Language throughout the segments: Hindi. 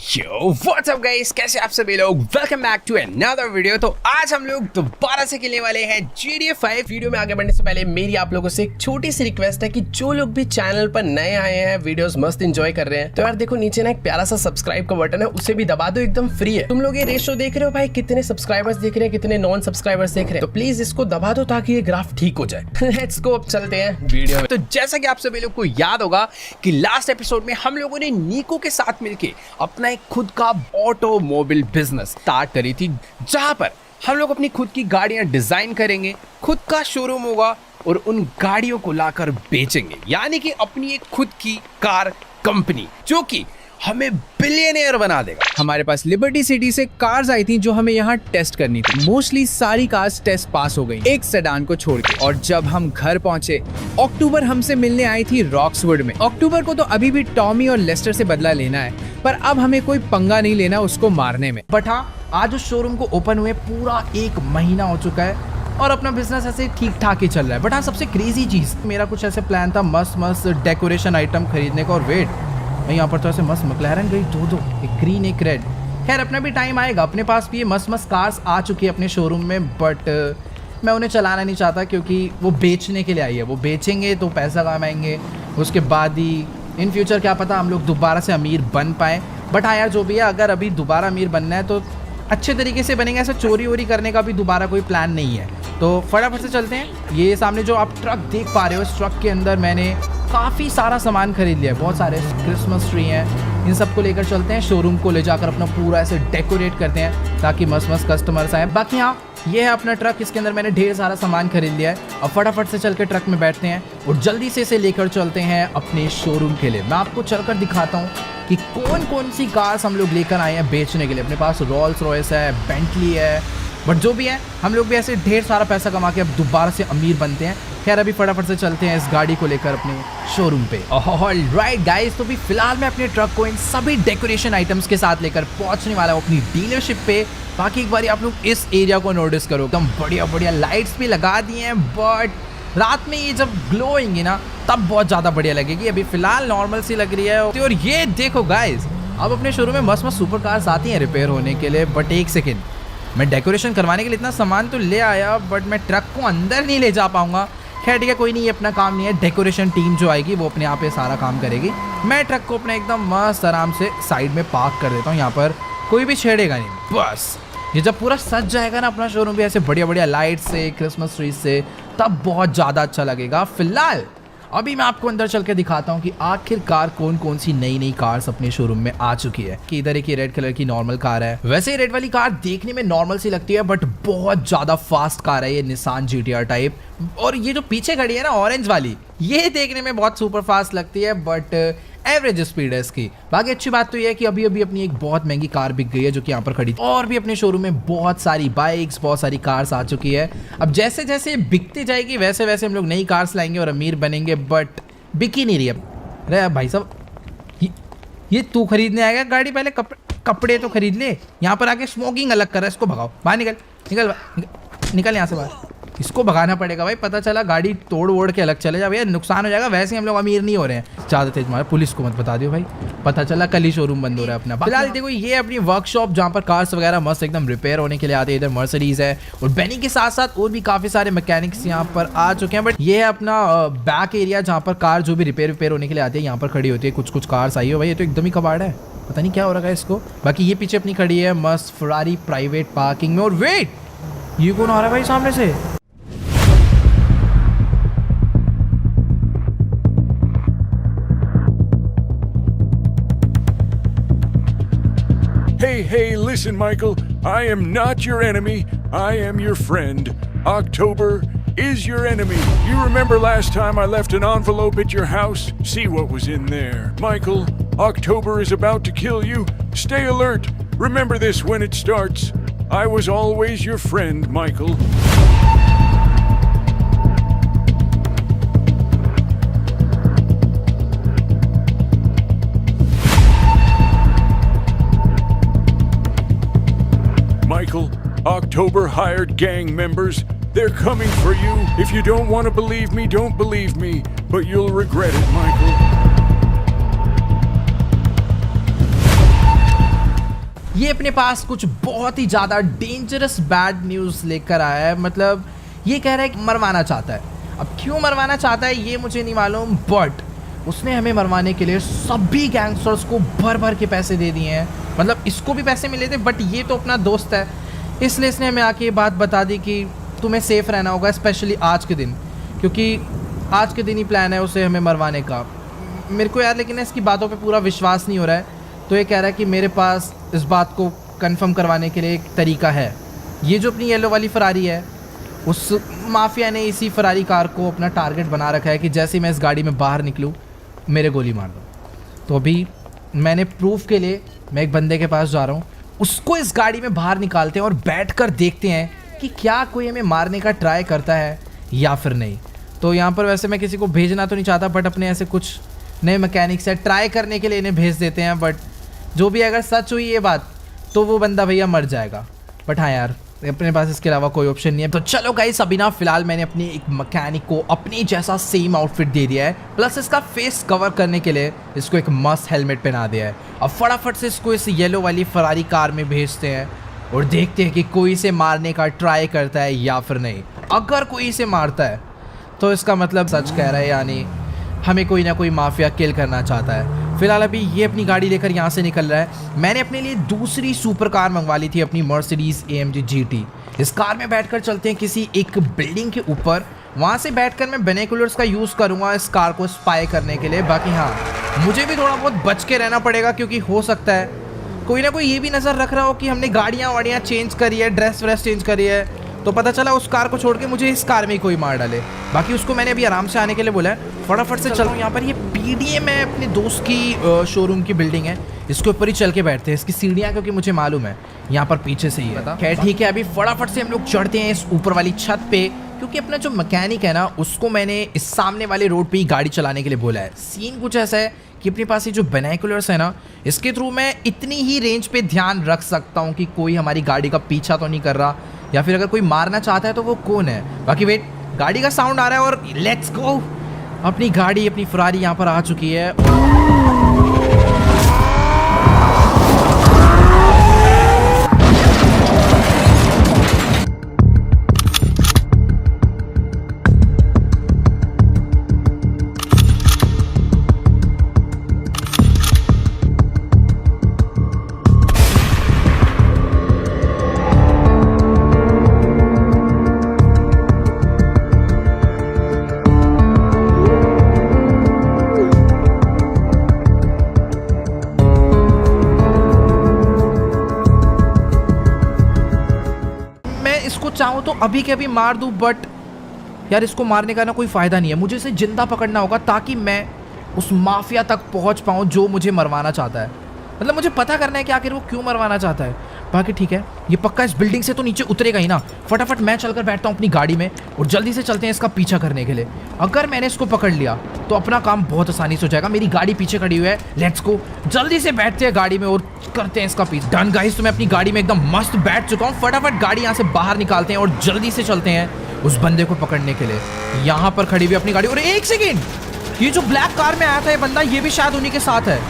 Yo, what's up guys? कैसे आप सभी लोग? Welcome back to another video. तो आज हम लोग दोबारा से खेलने वाले हैं GTA 5। वीडियो में आगे बढ़ने से पहले मेरी आप लोगों से एक छोटी सी रिक्वेस्ट है कि जो लोग भी चैनल पर नए आए हैं, वीडियोस मस्त एंजॉय कर रहे हैं, तो यार देखो नीचे ना एक प्यारा सा सब्सक्राइब का बटन है, उसे भी दबा दो, एकदम फ्री है। तुम लोग ये रेशो देख रहे हो भाई, कितने सब्सक्राइबर्स देख रहे हैं, कितने नॉन सब्सक्राइबर्स देख रहे हैं, तो प्लीज इसको दबा दो ताकि ये ग्राफ ठीक हो जाए। लेट्स गो, अब चलते हैं वीडियो में। तो जैसा कि आप सभी लोग को याद होगा कि लास्ट एपिसोड में हम लोगों ने नीको के साथ मिलके अपना एक खुद का ऑटोमोबाइल बिजनेस स्टार्ट करी थी, जहां पर हम लोग अपनी खुद की गाड़ियां डिजाइन करेंगे, खुद का शोरूम होगा और उन गाड़ियों को लाकर बेचेंगे, यानी कि अपनी एक खुद की कार कंपनी जो कि हमें बिलियनियर बना देगा। हमारे पास लिबर्टी सिटी से कार्स आई थी जो हमें यहाँ टेस्ट करनी थी। मोस्टली सारी कार्स टेस्ट पास हो गई, एक सेडान को छोड़ के। और जब हम घर पहुंचे, अक्टूबर हमसे मिलने आई थी रॉक्सवुड में। अक्टूबर को तो अभी भी टॉमी और लेस्टर से बदला लेना है, पर अब हमें कोई पंगा नहीं लेना उसको मारने में। बट हाँ, आज उस शोरूम को ओपन हुए पूरा 1 महीना हो चुका है और अपना बिजनेस ऐसे ठीक ठाक ही चल रहा है। बट हाँ, सबसे क्रेजी चीज, मेरा कुछ ऐसे प्लान था मस्त डेकोरेशन आइटम खरीदने का। और वेट, यहाँ पर तो ऐसे मस्त मैक्लेरन गई, दो एक ग्रीन एक रेड। खैर, अपना भी टाइम आएगा, अपने पास भी ये मस्त कार्स आ चुकी है अपने शोरूम में। बट मैं उन्हें चलाना नहीं चाहता क्योंकि वो बेचने के लिए आई है। वो बेचेंगे तो पैसा कमाएंगे, उसके बाद ही इन फ्यूचर क्या पता हम लोग दोबारा से अमीर बन पाए। बट हाँ यार, जो भी है, अगर अभी दोबारा अमीर बनना है तो अच्छे तरीके से बनेंगे, ऐसे चोरी वोरी करने का भी दोबारा कोई प्लान नहीं है। तो फटाफट से चलते हैं। ये सामने जो आप ट्रक देख पा रहे हो, इस ट्रक के अंदर मैंने काफ़ी सारा सामान खरीद लिया है। बहुत सारे क्रिसमस ट्री हैं, इन सबको लेकर चलते हैं शोरूम को, ले जाकर अपना पूरा ऐसे डेकोरेट करते हैं ताकि मस्त कस्टमर्स आए। बाकी हाँ, ये है अपना ट्रक, इसके अंदर मैंने ढेर सारा सामान खरीद लिया है। अब फटाफट से चल के ट्रक में बैठते हैं और जल्दी से इसे लेकर चलते हैं अपने शोरूम के लिए। मैं आपको चलकर दिखाता हूँ कि कौन कौन सी कार्स हम लोग लेकर आए हैं बेचने के लिए। अपने पास रोल्स रॉयस है, बेंटली है, बट जो भी है, हम लोग भी ऐसे ढेर सारा पैसा कमा के अब दोबारा से अमीर बनते हैं। खैर, अभी फटाफट से चलते हैं इस गाड़ी को लेकर अपने शोरूम पे। ऑलराइट गाइस, तो भी फिलहाल मैं अपने ट्रक को इन सभी डेकोरेशन आइटम्स के साथ लेकर पहुंचने वाला हूँ अपनी डीलरशिप पे। बाकी एक बार आप लोग इस एरिया को नोटिस करो, एकदम बढ़िया लाइट्स भी लगा दी हैं, बट रात में ये जब ग्लो होंगी ना तब बहुत ज़्यादा बढ़िया लगेगी। अभी फिलहाल नॉर्मल सी लग रही है। और ये देखो गाइस, अब अपने शोरूम में मस्त सुपर कार्स आती हैं रिपेयर होने के लिए। बट एक सेकेंड, मैं डेकोरेशन करवाने के लिए इतना सामान तो ले आया, बट मैं ट्रक को अंदर नहीं ले जा पाऊंगा। खैर ठीक है, कोई नहीं, ये अपना काम नहीं है। डेकोरेशन टीम जो आएगी वो अपने आप ये सारा काम करेगी। मैं ट्रक को अपने एकदम मस्त आराम से साइड में पार्क कर देता हूँ, यहाँ पर कोई भी छेड़ेगा नहीं। बस ये जब पूरा सज जाएगा ना अपना शोरूम भी ऐसे बढ़िया लाइट से, क्रिसमस ट्री से, तब बहुत ज़्यादा अच्छा लगेगा। फिलहाल अभी मैं आपको अंदर चल के दिखाता हूँ कि आखिरकार कौन कौन सी नई कार्स अपने शोरूम में आ चुकी है। कि इधर एक रेड कलर की नॉर्मल कार है। वैसे रेड वाली कार देखने में नॉर्मल सी लगती है, बट बहुत ज्यादा फास्ट कार है ये, निसान GTR टाइप। और ये जो पीछे खड़ी है ना ऑरेंज वाली, ये देखने में बहुत सुपर फास्ट लगती है, बट एवरेज स्पीड है इसकी। बाकी अच्छी बात तो ये है कि अभी अपनी एक बहुत महंगी कार बिक गई है जो कि यहाँ पर खड़ी थी। और भी अपने शोरूम में बहुत सारी बाइक्स, बहुत सारी कार्स आ चुकी है। अब जैसे जैसे बिकती जाएगी वैसे वैसे हम लोग नई कार्स लाएंगे और अमीर बनेंगे, बट बिक ही नहीं रही अब। अरे भाई साहब, ये तू खरीदने आएगा गाड़ी? पहले कपड़े तो खरीद ले। यहाँ पर आके स्मोकिंग अलग कर रहा है, इसको भगाओ, बाहर निकल यहाँ से बाहर। इसको भगाना पड़ेगा भाई, पता चला गाड़ी तोड़ वोड़ के अलग चले जा भैया, नुकसान हो जाएगा। वैसे ही हम लोग अमीर नहीं हो रहे हैं। ज़्यादा तेज मारा, पुलिस को मत बता दियो भाई, पता चला कल ही शोरूम बंद हो रहा है अपना। फिलहाल देखो, ये अपनी वर्कशॉप जहाँ पर कार्स वगैरह मस्त एकदम रिपेयर होने के लिए आते हैं। इधर मर्सिडीज है और बेनी के साथ साथ और भी काफ़ी सारे मैकेनिक्स यहाँ पर आ चुके हैं। बट ये है अपना बैक एरिया जहाँ पर कार जो भी रिपेयर होने के लिए आती है, यहाँ पर खड़ी होती है। कुछ कार्स आई हो भाई, ये तो एकदम ही कबाड़ है, पता नहीं क्या हो रहा है इसको। बाकी ये पीछे अपनी खड़ी है मस्त फरारी प्राइवेट पार्किंग में। और वेट, ये कौन आ रहा है भाई सामने से? Hey, listen, Michael. I am not your enemy. I am your friend. October is your enemy. You remember last time I left an envelope at your house? See what was in there. Michael, October is about to kill you. Stay alert. Remember this when it starts. I was always your friend, Michael. Michael, October hired gang members. They're coming for you. If you don't want to believe me, don't believe me. But you'll regret it, Michael. ये अपने पास कुछ बहुत ही ज़्यादा डेंजरस बैड न्यूज़ लेकर आया है। मतलब ये कह रहा है कि मरवाना चाहता है। अब क्यों मरवाना चाहता है ये मुझे नहीं मालूम, बट उसने हमें मरवाने के लिए सभी गैंगस्टर्स को भर भर के पैसे दे दिए हैं। मतलब इसको भी पैसे मिले थे, बट ये तो अपना दोस्त है, इसलिए इसने हमें आके ये बात बता दी कि तुम्हें सेफ़ रहना होगा, स्पेशली आज के दिन, क्योंकि आज के दिन ही प्लान है उसे हमें मरवाने का। मेरे को यार लेकिन इसकी बातों पे पूरा विश्वास नहीं हो रहा है, तो ये कह रहा है कि मेरे पास इस बात को कंफर्म करवाने के लिए एक तरीका है। ये जो अपनी येलो वाली फरारी है, उस माफिया ने इसी फरारी कार को अपना टारगेट बना रखा है कि जैसे ही मैं इस गाड़ी में बाहर निकलूँ मेरे गोली मार दो। तो अभी मैंने प्रूफ के लिए मैं एक बंदे के पास जा रहा हूँ, उसको इस गाड़ी में बाहर निकालते हैं और बैठकर देखते हैं कि क्या कोई हमें मारने का ट्राई करता है या फिर नहीं। तो यहाँ पर वैसे मैं किसी को भेजना तो नहीं चाहता, बट अपने ऐसे कुछ नए मैकेनिक्स है, ट्राई करने के लिए इन्हें भेज देते हैं। बट जो भी अगर सच हुई ये बात तो वो बंदा भैया मर जाएगा। बट हाँ यार, अपने पास इसके अलावा कोई ऑप्शन नहीं है। तो चलो गाइस, अभी ना फिलहाल मैंने अपने एक मैकेनिक को अपनी जैसा सेम आउटफिट दे दिया है, प्लस इसका फेस कवर करने के लिए इसको एक मस्त हेलमेट पहना दिया है। अब फटाफट से इसको इस येलो वाली फरारी कार में भेजते हैं और देखते हैं कि कोई इसे मारने का ट्राई करता है या फिर नहीं। अगर कोई इसे मारता है तो इसका मतलब सच कह रहा है, यानी हमें कोई ना कोई माफिया किल करना चाहता है। फिलहाल अभी ये अपनी गाड़ी लेकर यहाँ से निकल रहा है। मैंने अपने लिए दूसरी सुपर कार मंगवा ली थी, अपनी मर्सिडीज AMG GT। इस कार में बैठकर चलते हैं किसी एक बिल्डिंग के ऊपर, वहाँ से बैठकर मैं बाइनोकुलर्स का यूज़ करूँगा इस कार को स्पाई करने के लिए। बाकी हाँ, मुझे भी थोड़ा बहुत बच के रहना पड़ेगा, क्योंकि हो सकता है कोई ना कोई ये भी नज़र रख रहा हो कि हमने गाड़ियाँ वाड़ियाँ चेंज करी है, ड्रेस व्रेस चेंज करी है, तो पता चला उस कार को छोड़ के मुझे इस कार में ही कोई मार डाले। बाकी उसको मैंने अभी आराम से आने के लिए बोला है। फटाफट से चलता हूँ। यहाँ पर ये PDM है, अपने दोस्त की शोरूम की बिल्डिंग है, इसके ऊपर ही चल के बैठते हैं। इसकी सीढ़ियाँ क्योंकि मुझे मालूम है यहाँ पर पीछे से ही है। खैर ठीक है, अभी फटाफट से हम लोग चढ़ते हैं इस ऊपर वाली छत पे, क्योंकि अपना जो मैकेनिक है ना, उसको मैंने इस सामने वाले रोड पे ही गाड़ी चलाने के लिए बोला है। सीन कुछ ऐसा है कि अपने पास ये जो बाइनोकुलर्स है ना, इसके थ्रू मैं इतनी ही रेंज पे ध्यान रख सकता हूँ कि कोई हमारी गाड़ी का पीछा तो नहीं कर रहा, या फिर अगर कोई मारना चाहता है तो वो कौन है। बाकी वेट, गाड़ी का साउंड आ रहा है और लेट्स गो। अपनी गाड़ी, अपनी फरारी यहाँ पर आ चुकी है। चाहूँ तो अभी के अभी मार दूँ, बट यार इसको मारने का ना कोई फ़ायदा नहीं है। मुझे इसे जिंदा पकड़ना होगा ताकि मैं उस माफिया तक पहुँच पाऊँ जो मुझे मरवाना चाहता है। मतलब मुझे पता करना है कि आखिर वो क्यों मरवाना चाहता है। बाकी ठीक है, ये पक्का इस बिल्डिंग से तो नीचे उतरेगा ही ना। फटाफट मैं चलकर बैठता हूँ अपनी गाड़ी में और जल्दी से चलते हैं इसका पीछा करने के लिए। अगर मैंने इसको पकड़ लिया तो अपना काम बहुत आसानी से हो जाएगा। मेरी गाड़ी पीछे खड़ी हुई है, लेट्स गो। जल्दी से बैठते हैं गाड़ी में और करते हैं इसका पीछा। डन गाइस, तो मैं अपनी गाड़ी में एकदम मस्त बैठ चुका हूँ। फटाफट गाड़ी यहाँ से बाहर निकालते हैं और जल्दी से चलते हैं उस बंदे को पकड़ने के लिए। यहाँ पर खड़ी हुई अपनी गाड़ी, और एक सेकेंड, ये जो ब्लैक कार में आया था ये बंदा, ये भी शायद उन्हीं के साथ है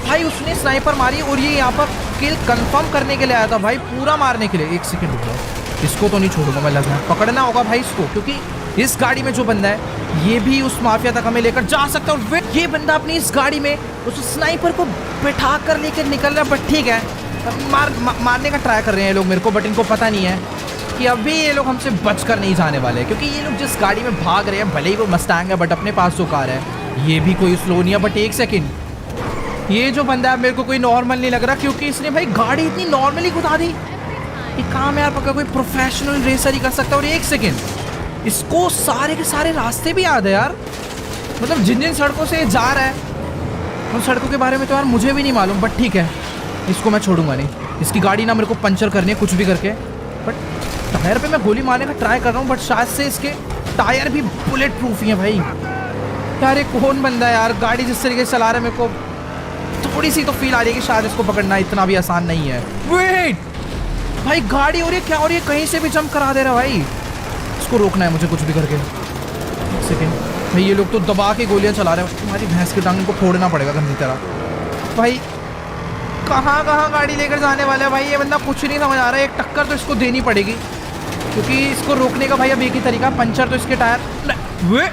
भाई। उसने स्नाइपर मारी और ये यहाँ पर किल कंफर्म करने के लिए आया था भाई, पूरा मारने के लिए। एक सेकंड रुक जाओ, इसको तो नहीं छोड़ूंगा मैं, लगना है पकड़ना होगा भाई इसको, क्योंकि इस गाड़ी में जो बंदा है ये भी उस माफिया तक हमें लेकर जा सकता है। और ये बंदा अपनी इस गाड़ी में उस स्नाइपर को बैठा कर लेकर निकल रहा है। बट ठीक है, मारने का ट्राई कर रहे हैं लोग मेरे को, बट इनको पता नहीं है कि अभी ये लोग हमसे बच कर नहीं जाने वाले, क्योंकि ये लोग जिस गाड़ी में भाग रहे हैं, भले ही वो मस्टैंग है बट अपने पास जो कार है ये भी कोई स्लो नहीं है। बट एक सेकेंड, ये जो बंदा है मेरे को कोई नॉर्मल नहीं लग रहा, क्योंकि इसने भाई गाड़ी इतनी नॉर्मली घुमा दी। ये काम यार पक्का कोई प्रोफेशनल रेसर ही कर सकता है। और एक सेकेंड, इसको सारे के सारे रास्ते भी याद है यार, मतलब जिन जिन सड़कों से जा रहा है उन सड़कों के बारे में तो यार मुझे भी नहीं मालूम। बट ठीक है, इसको मैं छोड़ूंगा नहीं। इसकी गाड़ी ना मेरे को पंचर करनी है कुछ भी करके। बट टायर पे मैं गोली मारने का ट्राई कर रहा हूँ, बट शायद से इसके टायर भी बुलेट प्रूफ ही है भाई। यार ये कौन बंदा है यार, गाड़ी जिस तरीके से चला रहा है मेरे को थोड़ी सी तो फील आ रही है कि शायद इसको पकड़ना इतना भी आसान नहीं है। वेट भाई, गाड़ी हो रही है क्या, हो रही है, कहीं से भी जंप करा दे रहा भाई। इसको रोकना है मुझे कुछ भी करके। एक सेकेंड भाई, ये लोग तो दबा के गोलियां चला रहे हैं। तुम्हारी भैंस की टांग को फोड़ना पड़ेगा गंदी तरह भाई। कहाँ कहाँ गाड़ी लेकर जाने वाला है भाई ये बंदा, कुछ नहीं समझ आ रहा है। एक टक्कर तो इसको देनी पड़ेगी, क्योंकि इसको रोकने का भाई अब एक ही तरीका, पंचर तो इसके टायर वे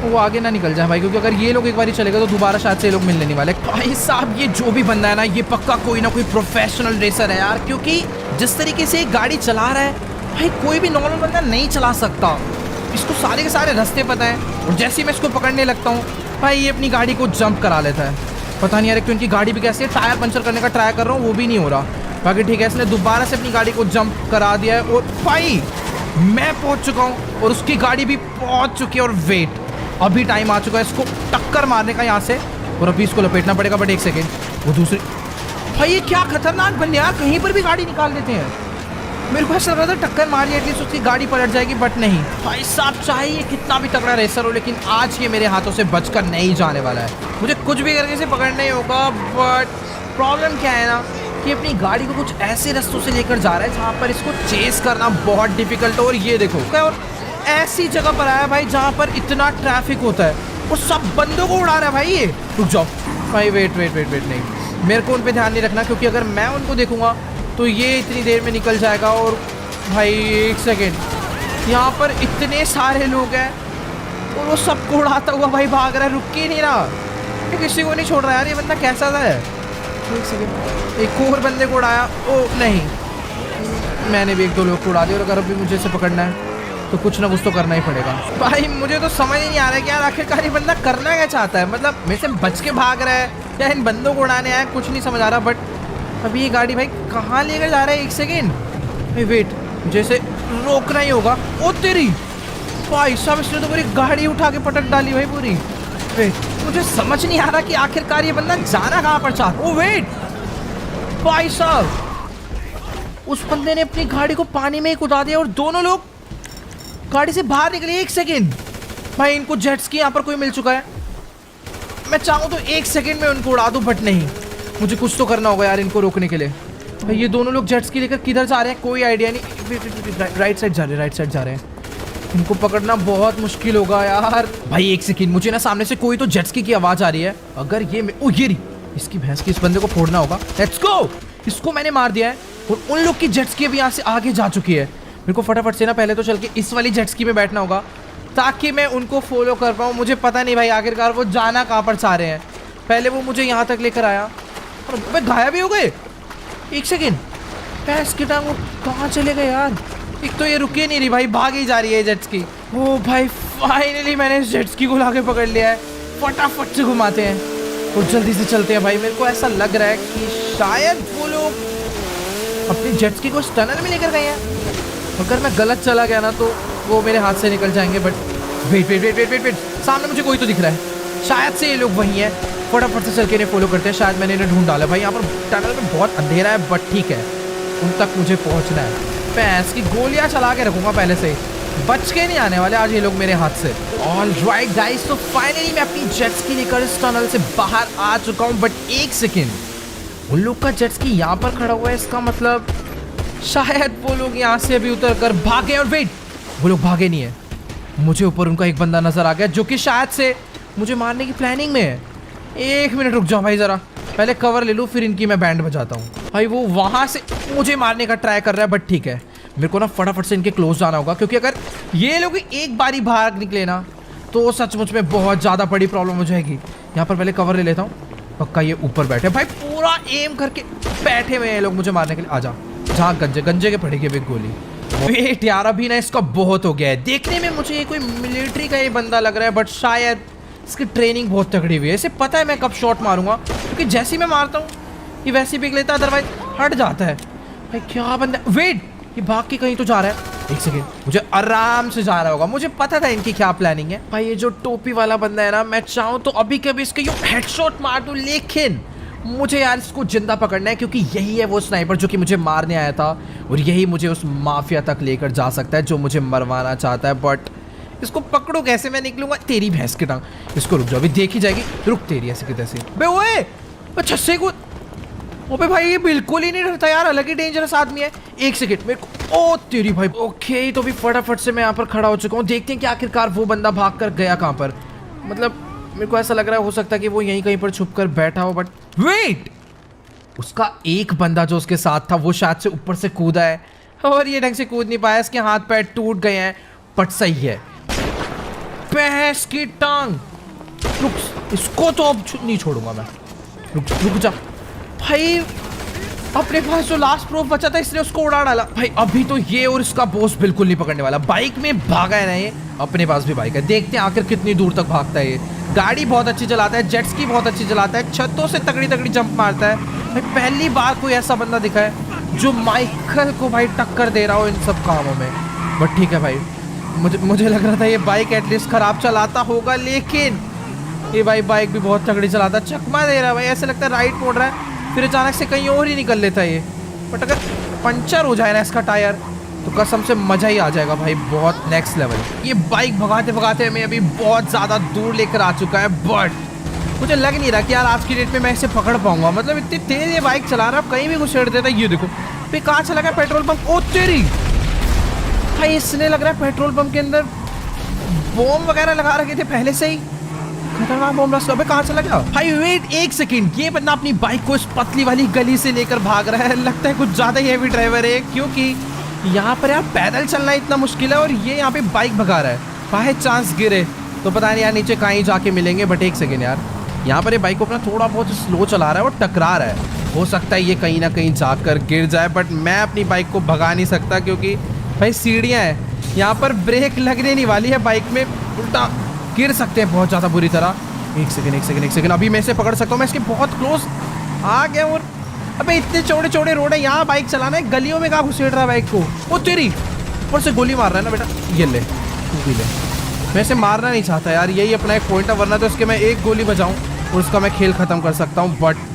वो आगे ना निकल जाए भाई, क्योंकि अगर ये लोग एक बार चलेगा तो दोबारा शायद से ये लोग मिलने नहीं वाले। भाई साहब ये जो भी बंदा है ना, ये पक्का कोई ना कोई प्रोफेशनल रेसर है यार, क्योंकि जिस तरीके से गाड़ी चला रहा है भाई कोई भी नॉर्मल बंदा नहीं चला सकता। इसको सारे के सारे रास्ते पता है, और जैसे ही मैं इसको पकड़ने लगता हूँ भाई ये अपनी गाड़ी को जंप करा लेता है। पता नहीं यार क्यों इनकी गाड़ी भी कैसे, टायर पंचर करने का ट्राई कर रहा हूँ वो भी नहीं हो रहा। बाकी ठीक है, इसने दोबारा से अपनी गाड़ी को जंप करा दिया है, और भाई मैं पहुंच चुका हूँ और उसकी गाड़ी भी पहुंच चुकी है। और वेट, अभी टाइम आ चुका है इसको टक्कर मारने का यहाँ से, और अभी इसको लपेटना पड़ेगा। बट एक सेकेंड, वो दूसरी, भाई ये क्या खतरनाक बंदे यार, कहीं पर भी गाड़ी निकाल देते हैं। मेरे को ऐसा लग रहा था टक्कर मारी एटलीस्ट उसकी गाड़ी पलट जाएगी, बट नहीं भाई साहब, चाहे ये कितना भी तगड़ा रेसर हो, लेकिन आज ये मेरे हाथों से बचकर नहीं जाने वाला है। मुझे कुछ भी करके इसे पकड़ना ही होगा। बट प्रॉब्लम क्या है ना कि अपनी गाड़ी को कुछ ऐसे रास्तों से लेकर जा रहा है जहाँ पर इसको चेस करना बहुत डिफिकल्ट है। और ये देखो, और ऐसी जगह पर आया भाई जहाँ पर इतना ट्रैफिक होता है, और सब बंदों को उड़ा रहा है भाई। ये रुक जाओ भाई, वेट वेट वेट वेट, नहीं मेरे को उन पे ध्यान नहीं रखना, क्योंकि अगर मैं उनको देखूंगा तो ये इतनी देर में निकल जाएगा। और भाई एक सेकेंड, यहाँ पर इतने सारे लोग हैं और वो सबको उड़ाता हुआ भाई भाग रहा है, रुक ही नहीं रहा, ये किसी को नहीं छोड़ रहा यार। ये बंदा कैसा था है? एक सेकेंड, एक और बंदे को उड़ाया, ओ नहीं, मैंने भी एक दो लोग को उड़ा दिया। और अगर अभी मुझे इसे पकड़ना है तो कुछ ना कुछ तो करना ही पड़ेगा। भाई मुझे तो समझ ही नहीं आ रहा है कि यार आखिरकार ये बंदा करना क्या चाहता है, मतलब मेरे से बच के भाग रहा है या इन बंदों को उड़ाने आया, कुछ नहीं समझ आ रहा। बट अभी ये गाड़ी भाई कहाँ लेकर जा रहा है? एक सेकेंड भाई वेट, मुझे इसे रोकना ही होगा। ओ तेरी भाई साहब, इसने तो पूरी गाड़ी उठा के पटक डाली भाई पूरी। वेट, मुझे समझ नहीं आ रहा कि आखिरकार ये बंदा जाना कहाँ पर चाहता। ओ वेट भाई साहब, उस बंदे ने अपनी गाड़ी को पानी में ही कूदा दिया और दोनों लोग गाड़ी से बाहर निकले। एक सेकेंड भाई, इनको जेट्स की यहाँ पर कोई मिल चुका है। मैं चाहूँ तो एक सेकेंड में उनको उड़ा दूँ, बट नहीं, मुझे कुछ तो करना होगा यार इनको रोकने के लिए। भाई ये दोनों लोग जेट्स की लेकर किधर जा रहे हैं कोई आइडिया नहीं। राइट साइड जा रहे हैं, राइट साइड जा रहे हैं। इनको पकड़ना बहुत मुश्किल होगा यार। भाई एक सेकेंड, मुझे ना सामने से कोई तो जेट्स की आवाज़ आ रही है। अगर ये ओ ये रही, इसकी भैंस की, इस बंदे को फोड़ना होगा। लेट्स गो, इसको मैंने मार दिया है और उन लोग की जेट्स की अभी यहाँ से आगे जा चुकी है। मेरे को फटाफट से ना पहले तो चल के इस वाली जेट स्की में बैठना होगा ताकि मैं उनको फॉलो कर पाऊँ। मुझे पता नहीं भाई आखिरकार वो जाना कहाँ पर चाह रहे हैं। पहले वो मुझे यहाँ तक लेकर आया और मैं गायब भी हो गए। एक सेकेंड, भैंस की टांग, वो कहाँ चले गए यार? एक तो ये रुके नहीं रही भाई, भाग ही जा रही है जेट स्की। ओ भाई फाइनली मैंने इस जेट स्की को लाके पकड़ लिया है। फटाफट से घुमाते हैं और जल्दी से चलते हैं भाई। मेरे को ऐसा लग रहा है कि शायद वो लोग अपनी जेट स्की को इस टनल में लेकर गए हैं। अगर मैं गलत चला गया ना तो वो मेरे हाथ से निकल जाएंगे। But wait wait wait wait wait wait, सामने मुझे कोई तो दिख रहा है, शायद से ये लोग वही हैं। फटाफट से चल के इन्हें फॉलो करते हैं, शायद मैंने इन्हें ढूंढ डाला। भाई यहाँ पर टनल में बहुत अंधेरा है, बट ठीक है, उन तक मुझे पहुँचना है। भैंस की गोलियाँ चला के रखूँगा पहले से, बच के नहीं आने वाले आज ये लोग मेरे हाथ से। ऑलराइट गाइस, तो फाइनली मैं अपनी जेट स्की लेकर इस टनल से बाहर आ चुका हूँ। बट एक सेकेंड, उन लोग का जेट स्की यहाँ पर खड़ा हुआ है, इसका मतलब शायद वो लोग यहाँ से अभी उतर कर भागे। और वेट, वो लोग भागे नहीं है, मुझे ऊपर उनका एक बंदा नजर आ गया जो कि शायद से मुझे मारने की प्लानिंग में है। एक मिनट रुक जाओ भाई, जरा पहले कवर ले लूँ, फिर इनकी मैं बैंड बजाता हूँ। भाई वो वहाँ से मुझे मारने का ट्राई कर रहा है, बट ठीक है, मेरे को ना फटाफट से इनके क्लोज जाना होगा, क्योंकि अगर ये लोग एक बारी भाग निकले ना तो सचमुच में बहुत ज़्यादा बड़ी प्रॉब्लम हो जाएगी। यहाँ पर पहले कवर ले लेता हूँ। पक्का ये ऊपर बैठे भाई, पूरा एम करके बैठे हुए हैं लोग मुझे मारने के लिए। आजा, जहाँ गंजे गंजे के पड़ेगी एक गोली। वेट यार, अभी ना इसका बहुत हो गया है। देखने में मुझे ये कोई मिलिट्री का ये बंदा लग रहा है, बट शायद इसकी ट्रेनिंग बहुत तगड़ी हुई है। इसे पता है मैं कब शॉट मारूंगा, क्योंकि जैसे ही मैं मारता हूँ ये वैसे ही पिक लेता है, अदरवाइज हट जाता है। भाई क्या बंदा, वेट, ये भाग के कहीं तो जा रहा है। एक सेकेंड, मुझे आराम से जा रहा होगा, मुझे पता था इनकी क्या प्लानिंग है। भाई ये जो टोपी वाला बंदा है ना, मैं चाहूँ तो अभी कभी इसके यूँ हेडशॉट मार दूँ, लेकिन मुझे यार इसको जिंदा पकड़ना है, क्योंकि यही है वो स्नाइपर जो कि मुझे मारने आया था, और यही मुझे उस माफिया तक लेकर जा सकता है जो मुझे मरवाना चाहता है। बट इसको पकड़ो कैसे? मैं निकलूंगा, तेरी भैंस की टांग, इसको रुक जाओ, अभी देखी जाएगी। रुक तेरी ऐसे की तैसे। बे ओए, अच्छा से को, ओबे भाई ये बिल्कुल ही नहीं डरता यार, अलग ही डेंजरस आदमी है। एक सेकेंड, मेरे को, ओ तेरी भाई। ओके, तो भी फटाफट से मैं यहाँ पर खड़ा हो चुका हूँ। देखते हैं कि आखिरकार वो बंदा भाग कर गया कहाँ पर। मतलब मेरे को ऐसा लग रहा है हो सकता है कि वो यहीं कहीं पर छुप कर बैठा हो। बट वेट, उसका एक बंदा जो उसके साथ था वो शायद से ऊपर से कूदा है और ये ढंग से कूद नहीं पाया, इसके हाथ पैर टूट गए हैं। बट सही है, भैंस की टांग। रुक, इसको तो अब नहीं छोड़ूंगा मैं। रुक जा भाई, अपने पास जो लास्ट प्रूफ बचा था इसने उसको उड़ा डाला भाई। अभी तो ये और इसका बॉस बिल्कुल नहीं पकड़ने वाला। बाइक में भागा है ना ये, अपने पास भी बाइक है, देखते हैं आखिर कितनी दूर तक भागता है ये। गाड़ी बहुत अच्छी चलाता है, जेट्स की बहुत अच्छी चलाता है, छतों से तगड़ी जंप मारता है भाई। पहली बार कोई ऐसा बंदा दिखा है जो माइकल को भाई टक्कर दे रहा हो इन सब कामों में। बट ठीक है भाई, मुझे लग रहा था ये बाइक एटलीस्ट खराब चलाता होगा, लेकिन ये भाई बाइक भी बहुत तगड़ी चलाता है। चकमा दे रहा है भाई, ऐसे लगता है राइट मोड़ रहा है फिर अचानक से कहीं और ही निकल लेता है ये। बट अगर पंचर हो जाए ना इसका टायर तो कसम से मजा ही आ जाएगा भाई, बहुत नेक्स्ट लेवल। ये बाइक भगाते भगाते हमें अभी बहुत ज़्यादा दूर लेकर आ चुका है। बट मुझे लग नहीं रहा कि यार आज की डेट में मैं इसे पकड़ पाऊंगा। मतलब इतनी तेज ये बाइक चला रहा है, कहीं भी घुसेड़ देता है। ये देखो भाई, कहाँ चला गया पेट्रोल पंप। ओ तेरी भाई, इसने लग रहा है पेट्रोल पंप के अंदर बॉम्ब वगैरह लगा रखे थे पहले से ही। खतरनाक बॉम्ब रास्ता। अबे कहाँ चला गया भाई? वेट एक सेकंड, ये बंदा अपनी बाइक को इस पतली वाली गली से लेकर भाग रहा है। लगता है कुछ ज्यादा ही हेवी ड्राइवर है, क्योंकि यहाँ पर यार पैदल चलना इतना मुश्किल है और ये यहाँ पे बाइक भगा रहा है। बाय चांस गिरे तो पता नहीं यार नीचे कहीं जाके मिलेंगे। बट एक सेकेंड यार, यहाँ पर ये बाइक को अपना थोड़ा बहुत स्लो चला रहा है और टकरा रहा है। हो सकता है ये कहीं ना कहीं जाकर गिर जाए, बट मैं अपनी बाइक को भगा नहीं सकता क्योंकि भाई सीढ़ियाँ हैं यहाँ पर, ब्रेक लगने नहीं वाली है बाइक में, उल्टा गिर सकते हैं बहुत ज़्यादा बुरी तरह। एक सेकंड, अभी मैं इसे पकड़ सकता हूँ। मैं इसके बहुत क्लोज आ गया। और अबे इतने चौड़े चौड़े रोड है, यहाँ बाइक चलाना है, गलियों में कहाँ घुसेड़ रहा है बाइक को। वो तेरी ऊपर से गोली मार रहा है ना बेटा। ये ले, तू भी ले। मैं इसे मारना नहीं चाहता यार, यही अपना एक पॉइंट है, वरना तो इसके मैं एक गोली बजाऊँ और उसका मैं खेल ख़त्म कर सकता हूँ। बट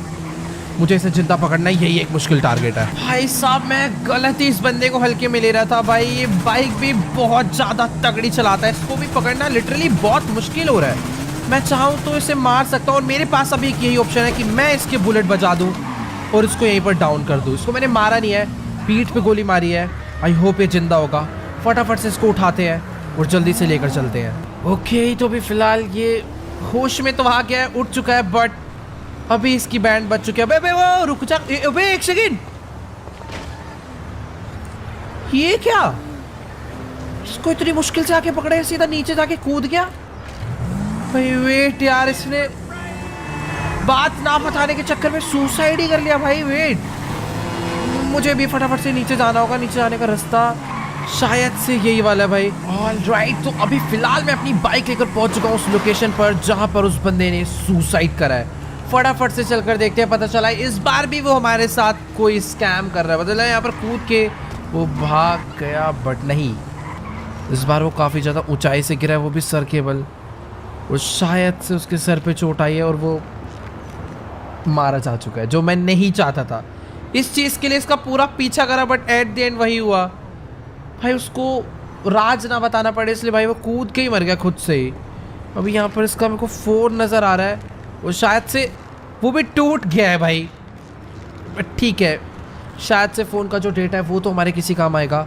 मुझे इसे जिंदा पकड़ना यही एक मुश्किल टारगेट है। भाई साहब, मैं गलत ही इस बंदे को हल्के में ले रहा था भाई। ये बाइक भी बहुत ज़्यादा तगड़ी चलाता है, इसको भी पकड़ना लिटरली बहुत मुश्किल हो रहा है। मैं चाहूँ तो इसे मार सकता हूँ और मेरे पास अभी एक यही ऑप्शन है कि मैं इसके बुलेट बजा दूँ और इसको यहीं पर डाउन कर दूँ। इसको मैंने मारा नहीं है, पीठ पे गोली मारी है। आई होप ये जिंदा होगा। फटाफट से इसको उठाते हैं और जल्दी से लेकर चलते हैं। ओके, तो अभी फिलहाल ये होश में तो आ गया है, उठ चुका है, बट अभी इसकी बैंड बच चुकी है। अबे वो रुक जा, अबे एक सेकंड, ये क्या? इसको इतनी मुश्किल से आके पकड़े, सीधा नीचे जाके कूद गया भाई। वेट यार, इसने बात ना बताने के चक्कर में सुसाइड ही कर लिया भाई। वेट, मुझे भी फटाफट से नीचे जाना होगा। नीचे जाने का रास्ता शायद से यही वाला है भाई। ऑलराइट, तो अभी फिलहाल मैं अपनी बाइक लेकर पहुंच चुका हूँ उस लोकेशन पर जहां पर उस बंदे ने सुसाइड करा है। फटाफट से चलकर देखते हैं। पता चला इस बार भी वो हमारे साथ कोई स्कैम कर रहा है। मतलब यहाँ पर कूद के वो भाग गया, बट नहीं, इस बार वो काफ़ी ज़्यादा ऊंचाई से गिरा है, वो भी सर केबल। और शायद से उसके सर पे चोट आई है और वो मारा जा चुका है, जो मैं नहीं चाहता था। इस चीज़ के लिए इसका पूरा पीछा करा, बट एट द एंड वही हुआ भाई। उसको राज ना बताना पड़े इसलिए भाई वो कूद के ही मर गया खुद से ही। अभी यहाँ पर इसका मेरे को फ़ोन नज़र आ रहा है, वो शायद से वो भी टूट गया है भाई। बट ठीक है, शायद से फ़ोन का जो डेटा है वो तो हमारे किसी काम आएगा।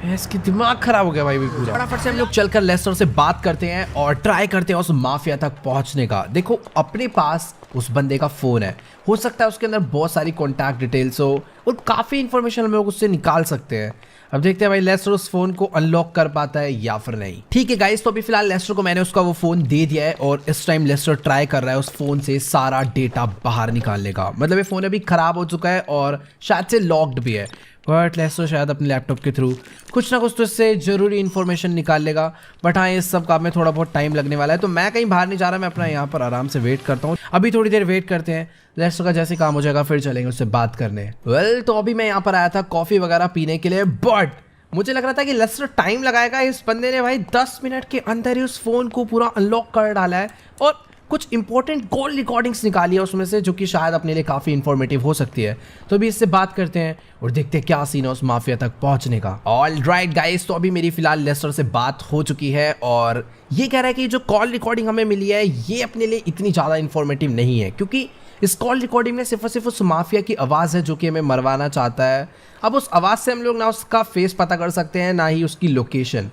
इसकी दिमाग खराब हो गया भाई पूरा। फटाफट से हम लोग चलकर लेस्टर से बात करते हैं और ट्राई करते हैं उस माफिया तक पहुंचने का। देखो, अपने पास उस बंदे का फ़ोन है, हो सकता है उसके अंदर बहुत सारी कॉन्टैक्ट डिटेल्स हो और काफ़ी इन्फॉर्मेशन हम लोग उससे निकाल सकते हैं। अब देखते हैं भाई लेस्टर उस फोन को अनलॉक कर पाता है या फिर नहीं। ठीक है गाइस, तो अभी फिलहाल लेस्टर को मैंने उसका वो फोन दे दिया है और इस टाइम लेस्टर ट्राई कर रहा है उस फोन से सारा डेटा बाहर निकालने का। मतलब ये फोन अभी खराब हो चुका है और शायद से लॉक्ड भी है, बट लेस्टर शायद अपने लैपटॉप के थ्रू कुछ ना कुछ तो इससे जरूरी इन्फॉर्मेशन निकाल लेगा। बट हाँ, इस सब काम में थोड़ा बहुत टाइम लगने वाला है, तो मैं कहीं बाहर नहीं जा रहा, मैं अपना यहाँ पर आराम से वेट करता हूँ। अभी थोड़ी देर वेट करते हैं, लेस्टर का जैसे काम हो जाएगा फिर चलेंगे उससे बात करने। वेल, तो अभी मैं यहाँ पर आया था कॉफ़ी वगैरह पीने के लिए, बट मुझे लग रहा था कि लेस्टर टाइम लगाएगा। इस बंदे ने भाई 10 मिनट के अंदर ही उस फोन को पूरा अनलॉक कर डाला है और कुछ इंपॉर्टेंट कॉल रिकॉर्डिंग्स निकाली है उसमें से, जो कि शायद अपने लिए काफ़ी इंफॉर्मेटिव हो सकती है। तो अभी इससे बात करते हैं और देखते हैं क्या सीन है उस माफिया तक पहुंचने का। ऑलराइट गाइस, तो अभी मेरी फिलहाल लेस्टर से बात हो चुकी है और ये कह रहा है कि जो कॉल रिकॉर्डिंग हमें मिली है ये अपने लिए इतनी ज़्यादा इंफॉर्मेटिव नहीं है, क्योंकि इस कॉल रिकॉर्डिंग में सिर्फ और सिर्फ उस माफिया की आवाज़ है जो कि हमें मरवाना चाहता है। अब उस आवाज़ से हम लोग ना उसका फेस पता कर सकते हैं ना ही उसकी लोकेशन।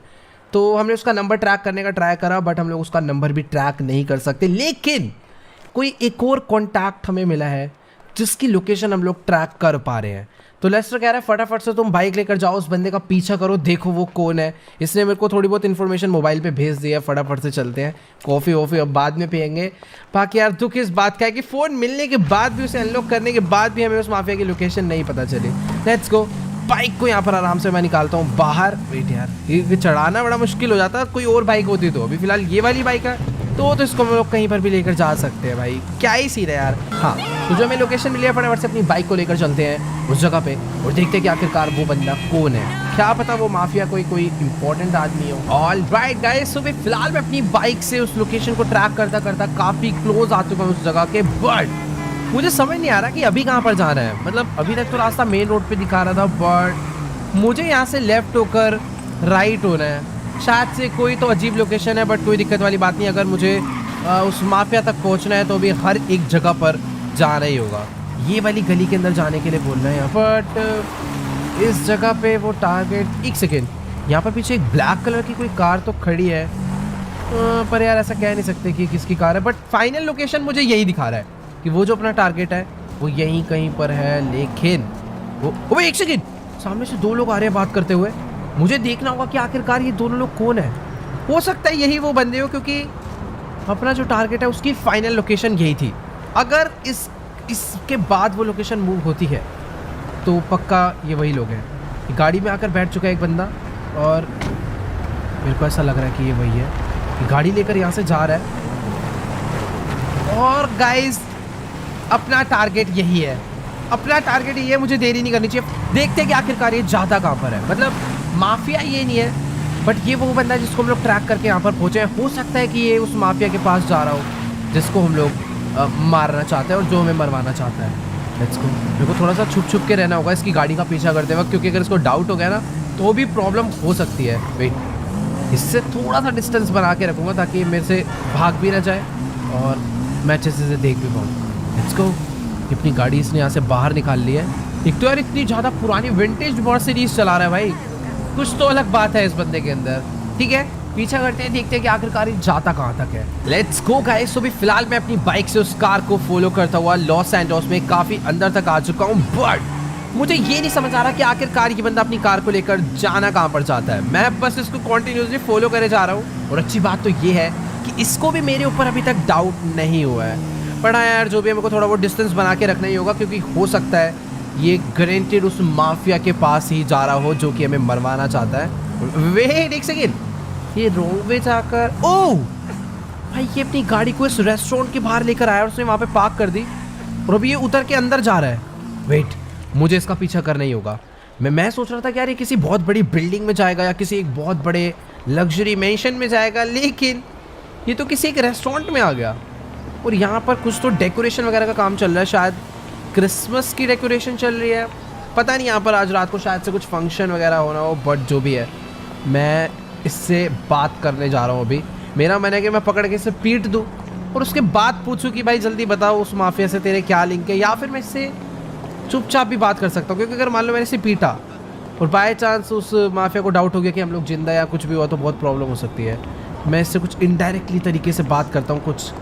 तो हमने उसका नंबर ट्रैक करने का ट्राई करा, बट हम लोग उसका नंबर भी ट्रैक नहीं कर सकते। लेकिन कोई एक और कॉन्टैक्ट हमें मिला है जिसकी लोकेशन हम लोग ट्रैक कर पा रहे हैं। तो लेस्टर कह रहा है फटाफट से तुम बाइक लेकर जाओ, उस बंदे का पीछा करो, देखो वो कौन है। इसने मेरे को थोड़ी बहुत इन्फॉर्मेशन मोबाइल पे भेज दी है, फटाफट से चलते हैं। कॉफ़ी वॉफ़ी अब बाद में पियेंगे। बाकी यार दुख इस बात का है कि फ़ोन मिलने के बाद भी, उसे अनलॉक करने के बाद भी हमें उस माफिया की लोकेशन नहीं पता चली। Let's go. बाइक को यहाँ पर आराम से मैं निकालता हूँ बाहर। वेट यार, ये चढ़ाना बड़ा मुश्किल हो जाता है, कोई और बाइक होती तो। अभी फिलहाल ये वाली बाइक है तो इसको हम लोग कहीं पर भी लेकर जा सकते हैं भाई। क्या ही सीन है यार। हाँ, तो जो हमें लोकेशन मिली है फटाफट से अपनी बाइक को लेकर चलते हैं उस जगह पे और देखते हैं कि आखिरकार वो बंदा कौन है। क्या पता वो माफिया कोई इंपॉर्टेंट आदमी हो। ऑल राइट गाइस, सो फिलहाल मैं अपनी बाइक से उस लोकेशन को ट्रैक करता करता काफ़ी क्लोज आ चुका हूँ उस जगह के। बट मुझे समझ नहीं आ रहा कि अभी कहाँ पर जाना है। मतलब अभी तक तो रास्ता मेन रोड पर दिखा रहा था, बट मुझे यहाँ से लेफ्ट होकर राइट होना है। शायद से कोई तो अजीब लोकेशन है, बट कोई दिक्कत वाली बात नहीं। अगर मुझे उस माफिया तक पहुंचना है तो भी हर एक जगह पर जाना ही होगा। ये वाली गली के अंदर जाने के लिए बोल रहे हैं, बट इस जगह पे वो टारगेट। एक सेकेंड, यहाँ पर पीछे एक ब्लैक कलर की कोई कार तो खड़ी है, पर यार ऐसा कह नहीं सकते कि किसकी कार है। बट फाइनल लोकेशन मुझे यही दिखा रहा है कि वो जो अपना टारगेट है वो यहीं कहीं पर है। लेकिन वो एक सेकेंड, सामने से दो लोग आ रहे हैं बात करते हुए। मुझे देखना होगा कि आखिरकार ये दोनों लोग कौन है। हो सकता है यही वो बंदे हो, क्योंकि अपना जो टारगेट है उसकी फाइनल लोकेशन यही थी। अगर इसके बाद वो लोकेशन मूव होती है तो पक्का ये वही लोग हैं। गाड़ी में आकर बैठ चुका है एक बंदा और मेरे को ऐसा लग रहा है कि ये वही है। गाड़ी लेकर यहाँ से जा रहा है और गाइस अपना टारगेट यही है। अपना टारगेट ये है, मुझे देरी नहीं करनी चाहिए। देखते हैं कि आखिरकार ये जाता कहाँ पर है। मतलब माफिया ये नहीं है, बट ये वो बंदा है जिसको हम लोग ट्रैक करके यहाँ पर पहुँचे हैं। हो सकता है कि ये उस माफिया के पास जा रहा हो जिसको हम लोग मारना चाहते हैं और जो हमें मरवाना चाहता है। Let's go. मेरे को थोड़ा सा छुप के रहना होगा इसकी गाड़ी का पीछा करते वक्त, क्योंकि अगर इसको डाउट हो गया ना तो भी प्रॉब्लम हो सकती है। वेट, इससे थोड़ा सा डिस्टेंस बना के रखूँगा ताकि मेरे से भाग भी ना जाए और मैं अच्छे से देख भी पाऊँ। Let's go. अपनी गाड़ी इसने यहाँ से बाहर निकाल ली है। एक तो यार इतनी ज़्यादा पुरानी विंटेज मर्सिडीज चला रहा है भाई, कुछ तो अलग बात है इस बंदे के अंदर। ठीक है, पीछा करते हैं, देखते हैं कि आखिरकार जाता कहाँ तक है। Let's go guys. तो भी फिलहाल मैं अपनी बाइक से उस कार को फॉलो करता हुआ लॉस एंजल्स में काफ़ी अंदर तक आ चुका हूँ। बट मुझे ये नहीं समझ आ रहा कि आखिरकार ये बंदा अपनी कार को लेकर जाना कहाँ पर चाहता है। मैं बस इसको कॉन्टिन्यूसली फॉलो करे जा रहा हूँ और अच्छी बात तो ये है कि इसको भी मेरे ऊपर अभी तक डाउट नहीं हुआ है। पर हाँ यार, जो भी हमको थोड़ा बहुत डिस्टेंस बना के रखना ही होगा, क्योंकि हो सकता है ये गारंटेड उस माफिया के पास ही जा रहा हो जो कि हमें मरवाना चाहता है। वेट एक सेकेंड, ये रोड वे जाकर, ओह भाई ये अपनी गाड़ी को इस रेस्टोरेंट के बाहर लेकर आया और उसने वहाँ पे पार्क कर दी और अभी ये उतर के अंदर जा रहा है। वेट, मुझे इसका पीछा करना ही होगा। मैं सोच रहा था कि यार ये किसी बहुत बड़ी बिल्डिंग में जाएगा या किसी एक बहुत बड़े लग्जरी मैंशन में जाएगा, लेकिन ये तो किसी एक रेस्टोरेंट में आ गया। और यहाँ पर कुछ तो डेकोरेशन वगैरह का काम चल रहा है, शायद क्रिसमस की डेकोरेशन चल रही है। पता नहीं, यहाँ पर आज रात को शायद से कुछ फंक्शन वगैरह होना हो। बट जो भी है, मैं इससे बात करने जा रहा हूँ। अभी मेरा मन है कि मैं पकड़ के इसे पीट दूँ और उसके बाद पूछूँ कि भाई जल्दी बताओ उस माफिया से तेरे क्या लिंक है, या फिर मैं इससे चुपचाप भी बात कर सकता हूँ। क्योंकि अगर मान लो मैंने इसे पीटा और बाय चांस उस माफिया को डाउट हो गया कि हम लोग जिंदा या कुछ भी हुआ तो बहुत प्रॉब्लम हो सकती है। मैं इससे कुछ इनडायरेक्टली तरीके से बात करता हूँ, कुछ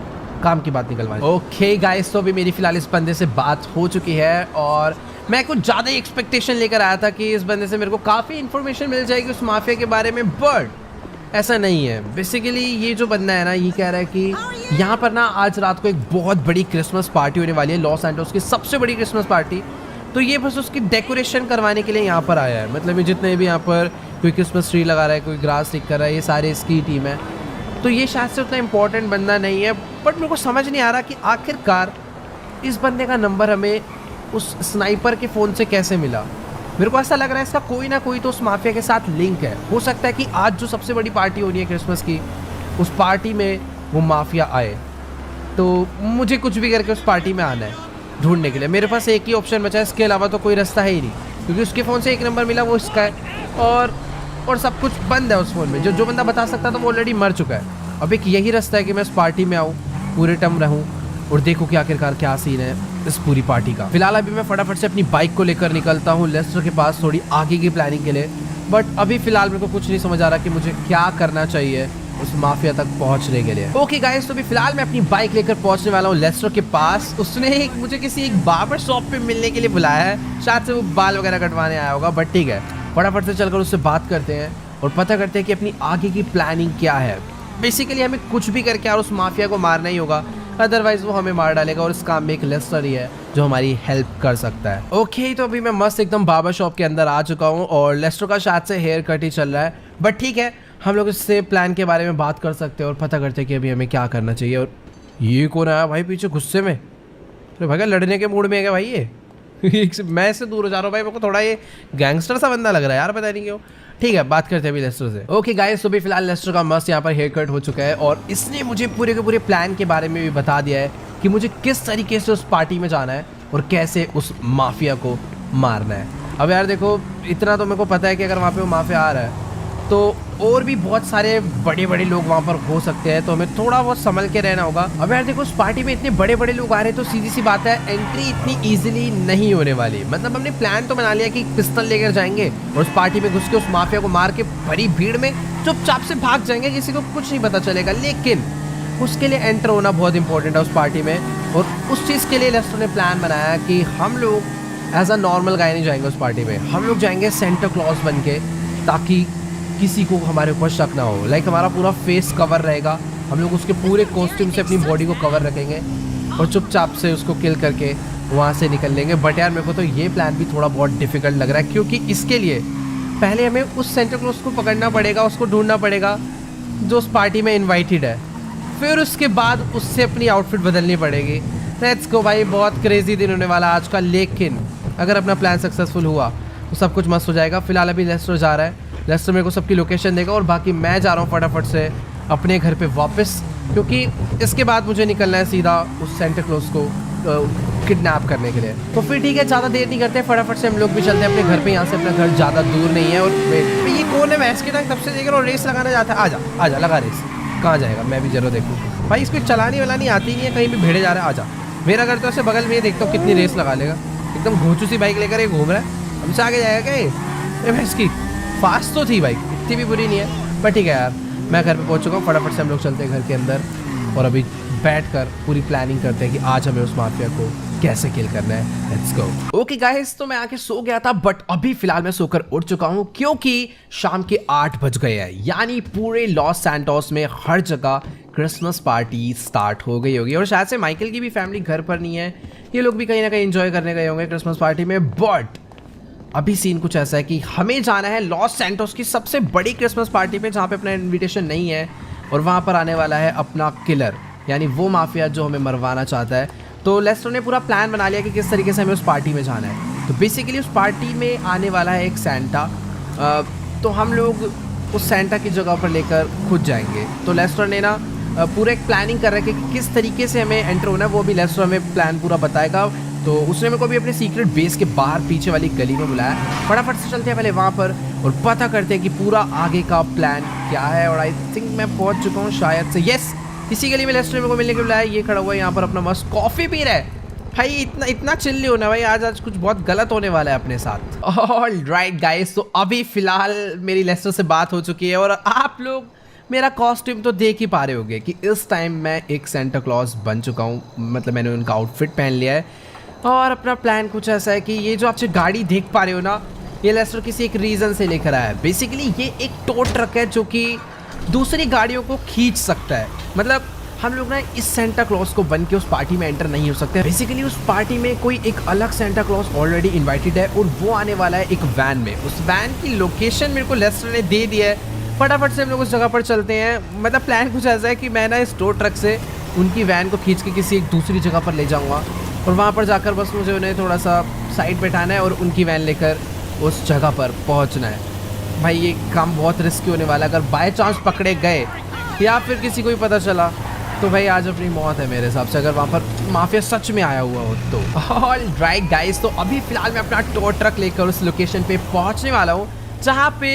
काम की बात निकलवानी। ओके गाइस, तो अभी मेरी फिलहाल इस बंदे से बात हो चुकी है और मैं कुछ ज़्यादा ही एक्सपेक्टेशन लेकर आया था कि इस बंदे से मेरे को काफ़ी इन्फॉर्मेशन मिल जाएगी उस माफिया के बारे में, बट ऐसा नहीं है। बेसिकली ये जो बंदा है ना, ये कह रहा है कि यहाँ पर ना आज रात को एक बहुत बड़ी क्रिसमस पार्टी होने वाली है, लॉस एंजल्स की सबसे बड़ी क्रिसमस पार्टी। तो ये बस उसकी डेकोरेशन करवाने के लिए यहाँ पर आया है। मतलब ये जितने भी यहाँ पर कोई क्रिसमस ट्री लगा रहा है, कोई ग्रास स्टिक कर रहा है, ये सारे इसकी टीम है। तो ये शायद से उतना इम्पोर्टेंट बंदा नहीं है। बट मेरे को समझ नहीं आ रहा कि आखिरकार इस बंदे का नंबर हमें उस स्नाइपर के फ़ोन से कैसे मिला। मेरे को ऐसा लग रहा है इसका कोई ना कोई तो उस माफिया के साथ लिंक है। हो सकता है कि आज जो सबसे बड़ी पार्टी होनी है क्रिसमस की, उस पार्टी में वो माफिया आए। तो मुझे कुछ भी करके उस पार्टी में आना है ढूंढने के लिए। मेरे पास एक ही ऑप्शन बचा है, इसके अलावा तो कोई रास्ता है ही नहीं, क्योंकि उसके फ़ोन से एक नंबर मिला वो इसका है और सब कुछ बंद है उस फ़ोन में। जो बंदा बता सकता था वो ऑलरेडी मर चुका है। अब एक यही रास्ता है कि मैं इस पार्टी में आऊँ, पूरे टर्म रहूँ और देखूँ कि आखिरकार क्या सीन है इस पूरी पार्टी का। फिलहाल अभी मैं फटाफट से अपनी बाइक को लेकर निकलता हूँ लेस्टर के पास थोड़ी आगे की प्लानिंग के लिए। बट अभी फ़िलहाल मेरे को कुछ नहीं समझ आ रहा कि मुझे क्या करना चाहिए उस माफिया तक पहुंचने के लिए। ओके गाइस, तो अभी फिलहाल मैं अपनी बाइक लेकर पहुंचने वाला हूँ लेस्टर के पास। उसने मुझे किसी एक बार्बर शॉप पे मिलने के लिए बुलाया है, शायद से वो बाल वगैरह कटवाने आया होगा, बट ठीक है, फटाफट से चलकर उससे बात करते हैं और पता करते हैं कि अपनी आगे की प्लानिंग क्या है। बेसिकली हमें कुछ भी करके और उस माफिया को मारना ही होगा, अदरवाइज वो हमें मार डालेगा और इस काम में एक लेस्टर ही है जो हमारी हेल्प कर सकता है। ओके, तो अभी मैं मस्त एकदम बार्बर शॉप के अंदर आ चुका हूँ और लेस्टर का शायद से हेयर कट ही चल रहा है, बट ठीक है, हम लोग इससे प्लान के बारे में बात कर सकते हैं और पता करते हैं कि अभी हमें क्या करना चाहिए। और ये कौन आया भाई पीछे गुस्से में? अरे भाई लड़ने के मूड में है क्या भाई ये? मैं इससे दूर हो जा रहा हूँ भाई, मेरे को थोड़ा ये गैंगस्टर सा बंदा लग रहा है यार, पता नहीं क्यों। ठीक है, बात करते हैं अभी लेस्टर से। ओके गाइस, तो भी फिलहाल लेस्टर का मस्त यहाँ पर हेयर कट हो चुका है और इसने मुझे पूरे के पूरे प्लान के बारे में भी बता दिया है कि मुझे किस तरीके से उस पार्टी में जाना है और कैसे उस माफिया को मारना है। अब यार देखो, इतना तो मेरे को पता है कि अगर वहाँ पे वो माफिया आ रहा है तो और भी बहुत सारे बड़े बड़े लोग वहाँ पर हो सकते हैं, तो हमें थोड़ा बहुत संभल के रहना होगा। अब यार देखो, उस पार्टी में इतने बड़े बड़े लोग आ रहे हैं तो सीधी सी बात है, एंट्री इतनी इजीली नहीं होने वाली। मतलब हमने प्लान तो बना लिया कि पिस्तौल लेकर जाएंगे और उस पार्टी में घुस के उस माफिया को मार के भरी भीड़ में चुपचाप से भाग जाएंगे, किसी को कुछ नहीं पता चलेगा। लेकिन उसके लिए एंटर होना बहुत इंपॉर्टेंट है उस पार्टी में, और उस चीज़ के लिए लेस्टर ने प्लान बनाया कि हम लोग एज अ नॉर्मल गाय नहीं जाएंगे उस पार्टी में, हम लोग जाएंगे सेंटा क्लॉज बन के, ताकि किसी को हमारे ऊपर शक ना हो। लाइक हमारा पूरा फेस कवर रहेगा, हम लोग उसके पूरे कॉस्ट्यूम से अपनी बॉडी को कवर रखेंगे और चुपचाप से उसको किल करके वहाँ से निकल लेंगे। बट यार मेरे को तो ये प्लान भी थोड़ा बहुत डिफिकल्ट लग रहा है, क्योंकि इसके लिए पहले हमें उस सेंटा क्लॉज को पकड़ना पड़ेगा, उसको ढूंढना पड़ेगा जो उस पार्टी में इन्वाइटेड है, फिर उसके बाद उससे अपनी आउटफिट बदलनी पड़ेगी। लेट्स गो भाई, बहुत क्रेजी दिन होने वाला आज का। लेकिन अगर अपना प्लान सक्सेसफुल हुआ तो सब कुछ मस्त हो जाएगा। फिलहाल अभी लेस्टर जा रहा है, लेस्टर मेरे को सबकी लोकेशन देगा और बाकी मैं जा रहा हूँ फटाफट से अपने घर पे वापस, क्योंकि इसके बाद मुझे निकलना है सीधा उस सेंटा क्लॉज को किडनैप करने के लिए। तो फिर ठीक है, ज़्यादा देर नहीं करते, फटाफट से हम लोग भी चलते हैं अपने घर पे। यहाँ से अपना घर ज़्यादा दूर नहीं है। और ये कौन है भैंस के टाइम तब से देख रहा हूँ रेस लगाना चाहता है? आजा आजा, लगा रेस। कहाँ जाएगा? मैं भी जरूर देखूँ भाई, इसको चलानी वालानी आती नहीं है, कहीं भी भिड़े जा रहा है। आजा, मेरा घर तो ऐसे बगल में, देखता हूँ कितनी रेस लगा लेगा। एकदम घोचू सी बाइक लेकर ये घूम रहा है, हमसे आगे जाएगा क्या ये? भैंस की फास्ट तो थी बाइक, इतनी भी बुरी नहीं है, पर ठीक है यार, मैं घर पे पहुंच चुका हूँ। फटाफट से हम लोग चलते हैं घर के अंदर और अभी बैठकर पूरी प्लानिंग करते हैं कि आज हमें उस माफिया को कैसे किल करना है। Let's go. ओके गाइस, तो मैं आके सो गया था, बट अभी फिलहाल मैं सोकर उठ चुका हूँ, क्योंकि शाम के 8 बज गए हैं, यानी पूरे लॉस सैंटोस में हर जगह क्रिसमस पार्टी स्टार्ट हो गई होगी। और शायद से माइकल की भी फैमिली घर पर नहीं है, ये लोग भी कहीं ना कहीं एंजॉय करने गए होंगे क्रिसमस पार्टी में। बट अभी सीन कुछ ऐसा है कि हमें जाना है लॉस सैंटोस की सबसे बड़ी क्रिसमस पार्टी पे, जहाँ पे अपना इनविटेशन नहीं है, और वहाँ पर आने वाला है अपना किलर, यानी वो माफिया जो हमें मरवाना चाहता है। तो लेस्टर ने पूरा प्लान बना लिया कि किस तरीके से हमें उस पार्टी में जाना है। तो बेसिकली उस पार्टी में आने वाला है एक सैंटा, तो हम लोग उस सैंटा की जगह पर लेकर खुद जाएंगे। तो लेस्टर ने ना पूरा एक प्लानिंग कर रखा है कि किस तरीके से हमें एंटर होना है, वो भी लेस्टर हमें प्लान पूरा बताएगा। तो उसने मेरे को भी अपने सीक्रेट बेस के बाहर पीछे वाली गली में बुलाया। फटाफट से चलते हैं पहले वहाँ पर और पता करते हैं कि पूरा आगे का प्लान क्या है। और आई थिंक मैं पहुँच चुका हूँ शायद से, यस, इसी गली में लेस्टर ने मेरे को मिलने के बुलाया। ये खड़ा हुआ है यहाँ पर, अपना मस्त कॉफ़ी पी रहा है भाई। इतना चिल नहीं होना भाई, आज कुछ बहुत गलत होने वाला है अपने साथ। ऑल राइट गाइस, तो अभी फिलहाल मेरी लेस्टर से बात हो चुकी है और आप लोग मेरा कॉस्ट्यूम तो देख ही पा रहे होंगे कि इस टाइम मैं एक सेंटा क्लॉज बन चुका हूँ। मतलब मैंने उनका आउटफिट पहन लिया है और अपना प्लान कुछ ऐसा है कि ये जो आप गाड़ी देख पा रहे हो ना, ये लेस्टर किसी एक रीज़न से लेकर आया है। बेसिकली ये एक टो ट्रक है जो कि दूसरी गाड़ियों को खींच सकता है। मतलब हम लोग ना इस सेंटा क्लॉज को बन के उस पार्टी में एंटर नहीं हो सकते। बेसिकली उस पार्टी में कोई एक अलग सेंटा क्लॉज ऑलरेडी इन्वाइटेड है और वो आने वाला है एक वैन में। उस वैन की लोकेशन मेरे को लेस्टर ने दे दी है। फटाफट से हम लोग उस जगह पर चलते हैं। मतलब प्लान कुछ ऐसा है कि मैं ना इस टो ट्रक से उनकी वैन को खींच के किसी एक दूसरी जगह पर ले जाऊंगा और वहाँ पर जाकर बस मुझे उन्हें थोड़ा सा साइड बैठाना है और उनकी वैन लेकर उस जगह पर पहुँचना है। भाई ये काम बहुत रिस्की होने वाला है। अगर बाय चांस पकड़े गए या फिर किसी को भी पता चला तो भाई आज अपनी मौत है मेरे हिसाब से, अगर वहाँ पर माफिया सच में आया हुआ हो तो। ऑल राइट गाइस, तो अभी फिलहाल मैं अपना टो ट्रक लेकर उस लोकेशन पे पहुँचने वाला हूँ जहाँ पे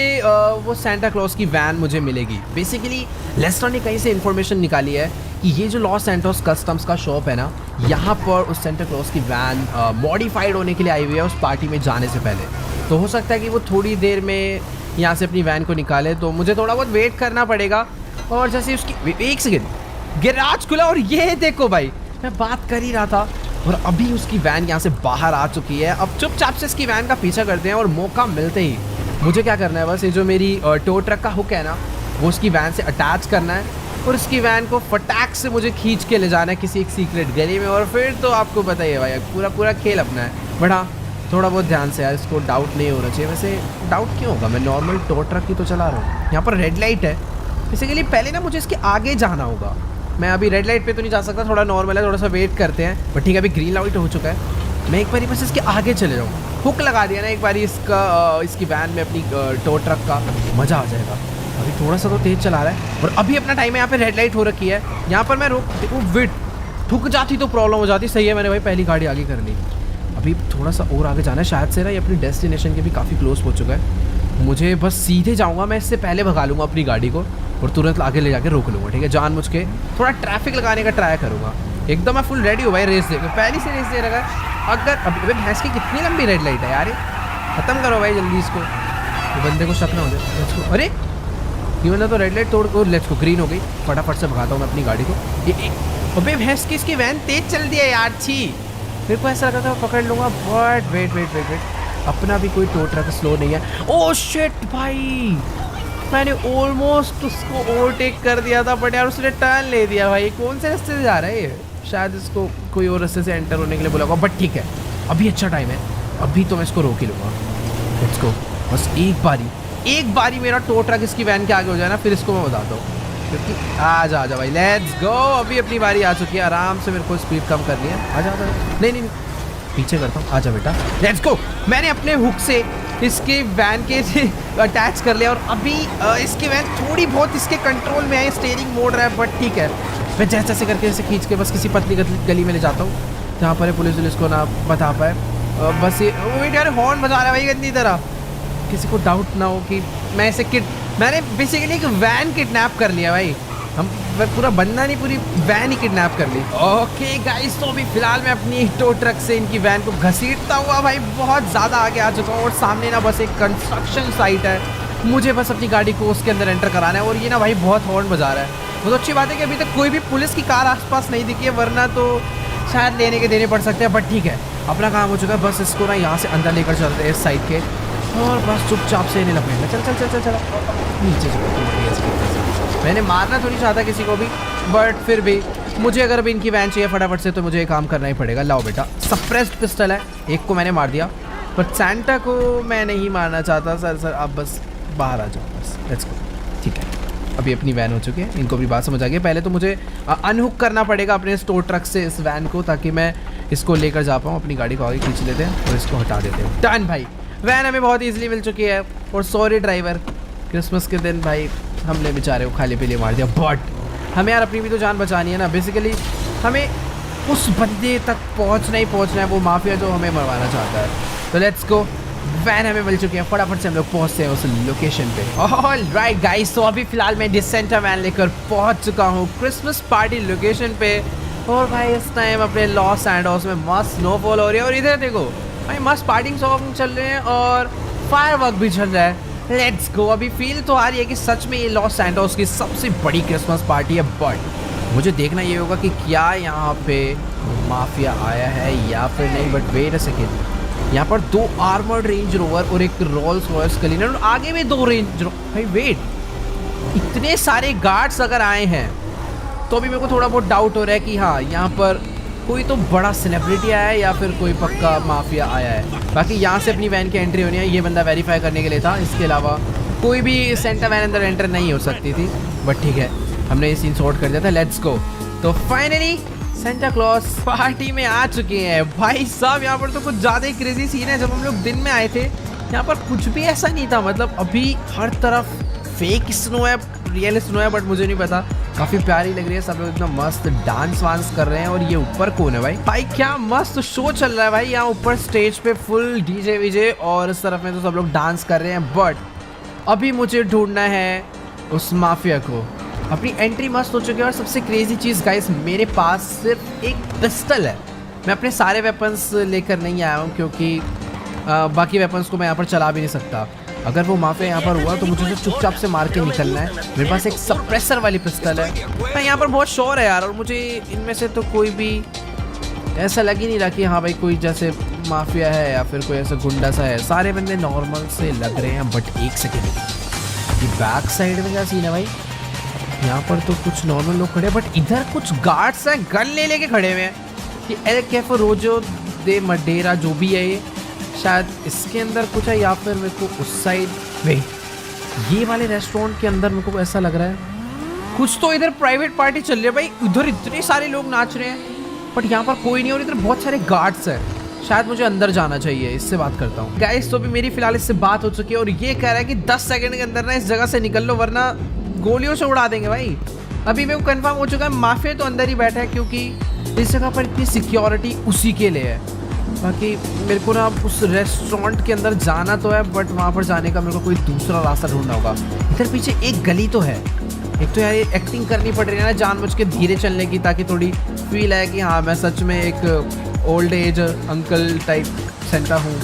वो सेंटा क्लॉज की वैन मुझे मिलेगी। बेसिकली लेस्टर ने कहीं से इन्फॉर्मेशन निकाली है कि ये जो लॉस सैंटोस कस्टम्स का शॉप है ना, यहाँ पर उस सेंटा क्लॉज की वैन मॉडिफाइड होने के लिए आई हुई है उस पार्टी में जाने से पहले। तो हो सकता है कि वो थोड़ी देर में यहाँ से अपनी वैन को निकाले, तो मुझे थोड़ा बहुत वेट करना पड़ेगा। और जैसे उसकी एक सेकेंड गैराज खुला और ये देखो भाई, मैं बात कर ही रहा था और अभी उसकी वैन यहाँ से बाहर आ चुकी है। अब चुपचाप से इसकी वैन का पीछा करते हैं और मौका मिलते ही मुझे क्या करना है, बस ये जो मेरी टो ट्रक का हुक है ना, वो उसकी वैन से अटैच करना है और उसकी वैन को फटाक से मुझे खींच के ले जाना है किसी एक सीक्रेट गली में, और फिर तो आपको बताइए भाई पूरा खेल अपना है। बट हाँ, थोड़ा बहुत ध्यान से यार, इसको डाउट नहीं होना चाहिए। वैसे डाउट क्यों होगा, मैं नॉर्मल टो ट्रक ही तो चला रहा हूँ। यहाँ पर रेड लाइट है, बेसिकली पहले ना मुझे इसके आगे जाना होगा। मैं अभी रेड लाइट पे तो नहीं जा सकता, थोड़ा नॉर्मल है, थोड़ा सा वेट करते हैं। बट ठीक है, अभी ग्रीन लाइट हो चुका है, मैं एक बार बस इसके आगे चले जाऊँ। हुक लगा दिया ना एक बार इसकी वैन में अपनी टो ट्रक का, मज़ा आ जाएगा। अभी थोड़ा सा तो तेज़ चला रहा है और अभी अपना टाइम है। यहाँ पे रेड लाइट हो रखी है, यहाँ पर मैं वेट ठुक जाती तो प्रॉब्लम हो जाती। सही है, मैंने भाई पहली गाड़ी आगे कर ली। अभी थोड़ा सा और आगे जाना है, शायद से ना ये अपनी डेस्टिनेशन के भी काफ़ी क्लोज हो चुका है। मुझे बस सीधे जाऊँगा, मैं इससे पहले भगा लूँगा अपनी गाड़ी को और तुरंत आगे ले जाके रोक लूँगा। ठीक है, जानबूझ के थोड़ा ट्रैफिक लगाने का ट्राई करूँगा। एकदम मैं फुल रेडी हूँ भाई रेस दे के, पहली से रेस दे रखा है। अगर अभी भैंस की कितनी लंबी रेड लाइट है यार, ख़त्म करो भाई जल्दी इसको, तो बंदे को शक ना हो जाए। अरे ये बंदा तो रेड लाइट तोड़ को लेट्स को ग्रीन हो गई, फटाफट से भगाता हूँ मैं अपनी गाड़ी को। अबे भैंस की इसकी वैन तेज चल दी है यार, छी। मेरे को ऐसा लगा था पकड़ लूँगा, बट वेट अपना भी कोई टो ट्रक स्लो नहीं है। ओह शिट भाई, मैंने ऑलमोस्ट उसको ओवरटेक कर दिया था, बट यार उसने टर्न ले दिया भाई। कौन से रास्ते से जा रहा है ये, शायद इसको कोई और रास्ते से एंटर होने के लिए बोला होगा। बट ठीक है, अभी अच्छा टाइम है, अभी तो मैं इसको रोक ही लूँगा। लेट्स गो, बस एक बारी मेरा टो ट्रक इसकी वैन के आगे हो जाए ना, फिर इसको मैं बताता हूँ। क्योंकि आ जा भाई, लेट्स गो। अभी अपनी बारी आ चुकी है, आराम से मेरे को स्पीड कम करनी है। आ जा नहीं पीछे करता हूँ, आजा बेटा, लेट्स गो। मैंने अपने हुक से इसके वैन के अटैच कर लिया और अभी इसकी वैन थोड़ी बहुत इसके कंट्रोल में है, स्टीयरिंग मोड़ रहा है। बट ठीक है, मैं जैसे करके इसे खींच के बस किसी पतली गली में ले जाता हूँ जहाँ पर पुलिस को ना बता पाए। बस ये वेट यार, हॉर्न बजा रहा है भाई गंदी तरह, किसी को डाउट ना हो कि मैं इसे मैंने बेसिकली एक वैन किडनैप कर लिया भाई। हम पूरा बंदा नहीं, पूरी वैन ही किडनैप कर ली। ओके गाइस, तो अभी फिलहाल मैं अपनी टो ट्रक से इनकी वैन को घसीटता हुआ भाई बहुत ज़्यादा आगे आ चुका हूँ और सामने ना बस एक कंस्ट्रक्शन साइट है, मुझे बस अपनी गाड़ी को उसके अंदर एंटर कराना है। और ये ना भाई बहुत हॉर्न बजा रहा है। बहुत अच्छी बात है कि अभी तक कोई भी पुलिस की कार आसपास नहीं दिखी है, वरना तो शायद लेने के देने पड़ सकते हैं। बट ठीक है, अपना काम हो चुका है, बस इसको ना यहाँ से अंदर लेकर चलते हैं इस साइड के, और बस चुपचाप से इन्हें लपेटना। चल नीचे मैंने मारना तो नहीं चाहता किसी को भी, बट फिर भी मुझे अगर अभी इनकी वैन चाहिए फटाफट से, तो मुझे ये काम करना ही पड़ेगा। लाओ बेटा, सप्रेस्ड पिस्टल है, एक को मैंने मार दिया, पर सैंटा को मैं नहीं मारना चाहता। सर आप बस बाहर आ जाओ, बस लेट्स गो। ठीक है, अभी अपनी वैन हो चुकी है, इनको भी बात समझ आ गई। पहले तो मुझे अनहुक करना पड़ेगा अपने स्टो ट्रक से इस वैन को, ताकि मैं इसको लेकर जा पाऊँ। अपनी गाड़ी को आगे खींच लेते हैं और इसको हटा देते हैं। डन भाई, वैन हमें बहुत ईजिली मिल चुकी है। और सॉरी ड्राइवर, क्रिसमस के दिन भाई हमने बेचारे को खाली पीले मार दिया, बट हमें यार अपनी भी तो जान बचानी है ना। बेसिकली हमें उस बंदे तक पहुंचना है, वो माफिया जो हमें मरवाना चाहता है। तो लेट्स गो, वैन हमें मिल चुकी है, फटाफट से हम लोग पहुंचते हैं उस लोकेशन पे। ऑलराइट गाइस, तो अभी फिलहाल मैं डिसेंटा वैन लेकर पहुंच चुका हूँ क्रिसमस पार्टी लोकेशन पे। और भाई इस टाइम अपने लॉस सैंटोस में मस्त स्नोफॉल हो रही है, और इधर देखो भाई मस्त पार्टी सॉन्ग चल रहे हैं और फायरवर्क भी चल रहा है। Let's go. अभी फील तो आ रही है कि सच में ये लॉस सैंटोस की सबसे बड़ी क्रिसमस पार्टी है, बट मुझे देखना ये होगा कि क्या यहाँ पे माफिया आया है या फिर नहीं। बट वेट अ सेकेंड, यहाँ पर 2 आर्मर्ड रेंज रोवर और एक रोल्स रॉयस क्लीनर और आगे में 2 रेंज भाई वेट, इतने सारे गार्ड्स अगर आए हैं तो अभी मेरे को थोड़ा बहुत डाउट हो रहा है कि हाँ यहाँ पर कोई तो बड़ा सेलिब्रिटी आया है या फिर कोई पक्का माफिया आया है। बाकी यहाँ से अपनी वैन की एंट्री होनी है, ये बंदा वेरीफाई करने के लिए था, इसके अलावा कोई भी सेंटा वैन अंदर एंटर नहीं हो सकती थी। बट ठीक है, हमने ये सीन सॉर्ट कर दिया था। Let's go. तो फाइनली सेंटा क्लॉज पार्टी में आ चुके हैं भाई साहब। यहाँ पर तो कुछ ज़्यादा ही क्रेजी सीन है। जब हम लोग दिन में आए थे यहाँ पर कुछ भी ऐसा नहीं था, मतलब अभी हर तरफ फेक स्नो है, रियल स्नो है, बट मुझे नहीं पता। काफ़ी प्यारी लग रही है, सब लोग एकदम मस्त डांस वांस कर रहे हैं। और ये ऊपर कौन है भाई क्या मस्त शो चल रहा है भाई यहाँ ऊपर स्टेज पे, फुल डीजे वीजे, और इस तरफ में तो सब लोग डांस कर रहे हैं। बट अभी मुझे ढूंढना है उस माफिया को। अपनी एंट्री मस्त हो चुकी है और सबसे क्रेजी चीज़ गाइस, मेरे पास सिर्फ एक पिस्टल है। मैं अपने सारे वेपन्स लेकर नहीं आया हूँ क्योंकि बाकी वेपन्स को मैं यहाँ पर चला भी नहीं सकता। अगर वो माफिया यहाँ पर हुआ तो मुझे उसे चुपचाप से मार के निकलना है। मेरे पास एक सप्रेसर वाली पिस्टल है। मैं यहाँ पर बहुत श्योर है यार, और मुझे इनमें से तो कोई भी ऐसा लग ही नहीं रहा कि हाँ भाई कोई जैसे माफिया है या फिर कोई ऐसा गुंडा सा है। सारे बंदे नॉर्मल से लग रहे हैं। बट एक सेकेंड, ये बैक साइड में क्या सीन है भाई? यहाँ पर तो कुछ नॉर्मल लोग खड़े हैं, बट इधर कुछ गार्ड्स हैं गन ले लेके खड़े हुए हैं। कि एल कैफे रोजो दे मडेरा जो भी है, ये शायद इसके अंदर कुछ है, या फिर मेरे को उस साइड में ये वाले रेस्टोरेंट के अंदर मेरे को ऐसा लग रहा है कुछ तो इधर प्राइवेट पार्टी चल रही है भाई। उधर इतने सारे लोग नाच रहे हैं बट यहाँ पर कोई नहीं, और इधर बहुत सारे गार्ड्स हैं। शायद मुझे अंदर जाना चाहिए। इससे बात करता हूँ। गाइस तो भी मेरी फिलहाल इससे बात हो चुकी है और ये कह रहा है कि 10 सेकंड के अंदर ना इस जगह से निकल लो वरना गोलियों से उड़ा देंगे भाई। अभी मेरे को कंफर्म हो चुका है माफिया तो अंदर ही बैठा है, क्योंकि इस जगह पर इतनी सिक्योरिटी उसी के लिए है। बाकी मेरे को ना उस रेस्टोरेंट के अंदर जाना तो है, बट वहाँ पर जाने का मेरे को कोई दूसरा रास्ता ढूंढना होगा। इधर पीछे एक गली तो है। एक तो यार ये एक्टिंग करनी पड़ रही है ना जानबूझ के धीरे चलने की, ताकि थोड़ी फील आए कि हाँ मैं सच में एक old age uncle type Santa हूँ।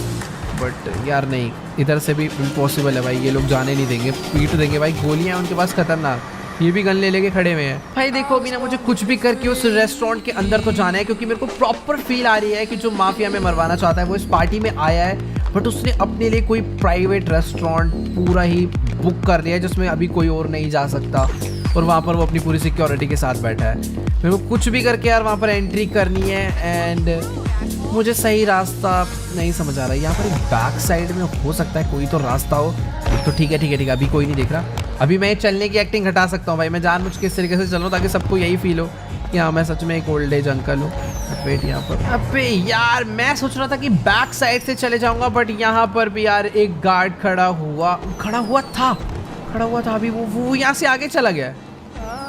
बट यार नहीं, इधर से भी इम्पॉसिबल है भाई। ये लोग जाने नहीं देंगे, पीट देंगे भाई। गोलियाँ हैं उनके पास खतरनाक, ये भी गन ले लेके खड़े हुए हैं भाई। देखो अभी ना मुझे कुछ भी करके उस रेस्टोरेंट के अंदर तो जाना है, क्योंकि मेरे को प्रॉपर फील आ रही है कि जो माफिया में मरवाना चाहता है वो इस पार्टी में आया है, बट उसने अपने लिए कोई प्राइवेट रेस्टोरेंट पूरा ही बुक कर लिया है जिसमें अभी कोई और नहीं जा सकता, और वहाँ पर वो अपनी पूरी सिक्योरिटी के साथ बैठा है। मेरे को कुछ भी करके यार वहाँ पर एंट्री करनी है, एंड मुझे सही रास्ता नहीं समझ आ रहा है। यहाँ पर एक बैक साइड में हो सकता है कोई तो रास्ता हो। तो ठीक है अभी कोई नहीं देख रहा। अभी मैं चलने की एक्टिंग हटा सकता हूँ भाई। मैं जानबूझ के इस तरीके से चल रहा हूँ ताकि सबको यही फील हो कि हाँ मैं सच में एक ओल्ड एज अंकल हूँ। वेट यहाँ पर, अबे यार मैं सोच रहा था कि बैक साइड से चले जाऊँगा, बट यहाँ पर भी यार एक गार्ड खड़ा हुआ था अभी वो यहाँ से आगे चला गया।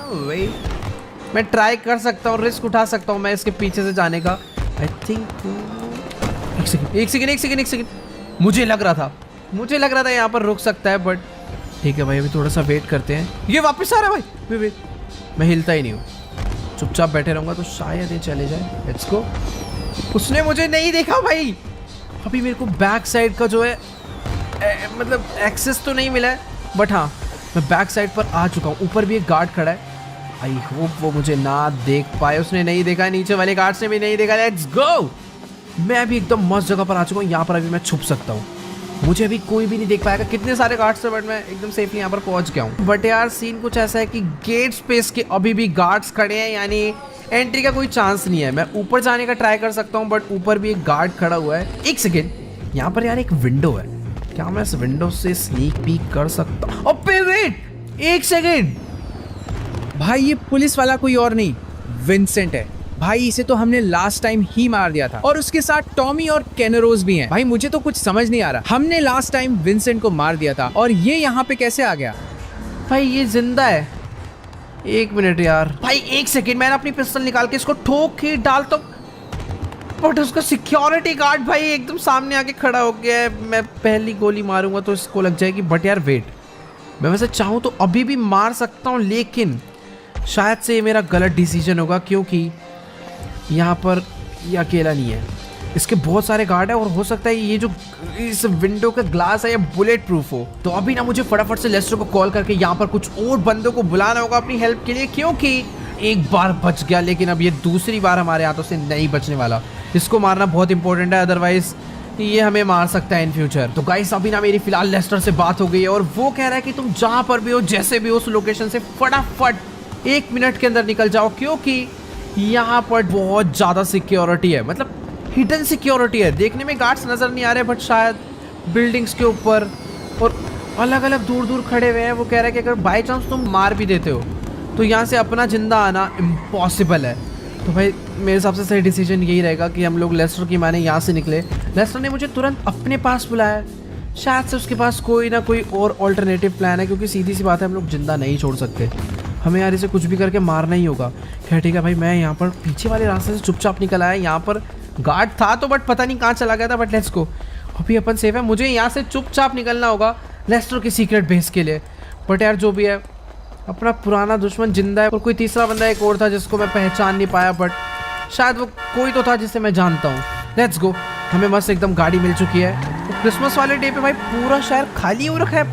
वेट मैं ट्राई कर सकता हूँ, रिस्क उठा सकता हूँ मैं इसके पीछे से जाने का। आई थिंक एक सेकेंड मुझे लग रहा था यहाँ पर रुक सकता है, बट ठीक है भाई अभी थोड़ा सा वेट करते हैं। ये वापस आ रहा है भाई। वेट मैं हिलता ही नहीं हूँ, चुपचाप बैठे रहूँगा तो शायद ये चले जाए। Let's go. उसने मुझे नहीं देखा भाई। अभी मेरे को बैक साइड का जो है मतलब एक्सेस तो नहीं मिला है, बट हाँ मैं बैक साइड पर आ चुका हूँ। ऊपर भी एक गार्ड खड़ा है। आई होप वो मुझे ना देख पाए। उसने नहीं देखा, नीचे वाले गार्ड्स ने भी नहीं देखा। Let's go. मैं अभी एकदम मस्त जगह पर आ चुका हूँ। यहाँ पर अभी मैं छुप सकता हूँ, मुझे अभी कोई भी नहीं देख पाएगा। कितने सारे गार्ड्स थे, बट मैं एकदम सेफली यहाँ पर पहुँच गया हूँ। बट यार सीन कुछ ऐसा है कि गेट स्पेस के अभी भी गार्ड्स खड़े हैं, यानी एंट्री का कोई चांस नहीं है। मैं ऊपर जाने का ट्राई कर सकता हूँ, बट ऊपर भी एक गार्ड खड़ा हुआ है। एक सेकेंड, यहाँ पर यार एक विंडो है, क्या मैं इस विंडो से स्नीक पीक कर सकता हूँ? अबे वेट एक सेकेंड भाई, ये पुलिस वाला कोई और नहीं विंसेंट है भाई। इसे तो हमने लास्ट टाइम ही मार दिया था, और उसके साथ टॉमी और कैनरोज भी हैं। भाई मुझे तो कुछ समझ नहीं आ रहा, हमने लास्ट टाइम विंसेंट को मार दिया था और ये यहाँ पे कैसे आ गया? भाई ये जिंदा है। एक मिनट यार भाई, एक सेकेंड। मैंने अपनी पिस्टल निकाल के इसको ठोक के डालता हूँ, बट उसका सिक्योरिटी गार्ड भाई एकदम सामने आके खड़ा हो गया है। मैं पहली गोली मारूंगा तो इसको लग जाएगी। बट यार वेट, मैं वैसे चाहूँ तो अभी भी मार सकता हूँ, लेकिन शायद से ये मेरा गलत डिसीजन होगा, क्योंकि यहाँ पर ये अकेला नहीं है, इसके बहुत सारे गार्ड है, और हो सकता है ये जो इस विंडो का ग्लास है ये बुलेट प्रूफ हो। तो अभी ना मुझे फटाफट से लेस्टर को कॉल करके यहाँ पर कुछ और बंदों को बुलाना होगा अपनी हेल्प के लिए, क्योंकि एक बार बच गया, लेकिन अब ये दूसरी बार हमारे हाथों से नहीं बचने वाला। इसको मारना बहुत इंपॉर्टेंट है, अदरवाइज ये हमें मार सकता है इन फ्यूचर। तो गाइस अभी ना मेरी फिलहाल लेस्टर से बात हो गई है, और वो कह रहा है कि तुम जहाँ पर भी हो, जैसे भी हो, उस लोकेशन से फटाफट 1 मिनट के अंदर निकल जाओ, क्योंकि यहाँ पर बहुत ज़्यादा सिक्योरिटी है, मतलब हिडन सिक्योरिटी है। देखने में गार्ड्स नज़र नहीं आ रहे, बट शायद बिल्डिंग्स के ऊपर और अलग अलग दूर दूर खड़े हुए हैं। वो कह रहा है कि अगर बाई चांस तुम मार भी देते हो तो यहाँ से अपना जिंदा आना इम्पॉसिबल है। तो भाई मेरे हिसाब से सही डिसीजन यही रहेगा कि हम लोग लेस्टर की माने यहाँ से निकले। लेस्टर ने मुझे तुरंत अपने पास बुलाया, शायद से उसके पास कोई ना कोई और ऑल्टरनेटिव प्लान है, क्योंकि सीधी सी बात है हम लोग जिंदा नहीं छोड़ सकते, हमें यार इसे कुछ भी करके मारना ही होगा। खैर ठीक है भाई, मैं यहाँ पर पीछे वाले रास्ते से चुपचाप निकल आया। यहाँ पर गार्ड था तो, बट पता नहीं कहाँ चला गया था। बट लेट्स गो, अभी अपन सेफ है। मुझे यहाँ से चुपचाप निकलना होगा लेस्टर के सीक्रेट बेस के लिए। बट यार जो भी है, अपना पुराना दुश्मन जिंदा है, और कोई तीसरा बंदा एक और था जिसको मैं पहचान नहीं पाया, बट शायद वो कोई तो था जिसे मैं जानता हूँ। Let's go. हमें मस्त एकदम गाड़ी मिल चुकी है। तो क्रिसमस वाले डे पे भाई पूरा शहर खाली हो रखा है,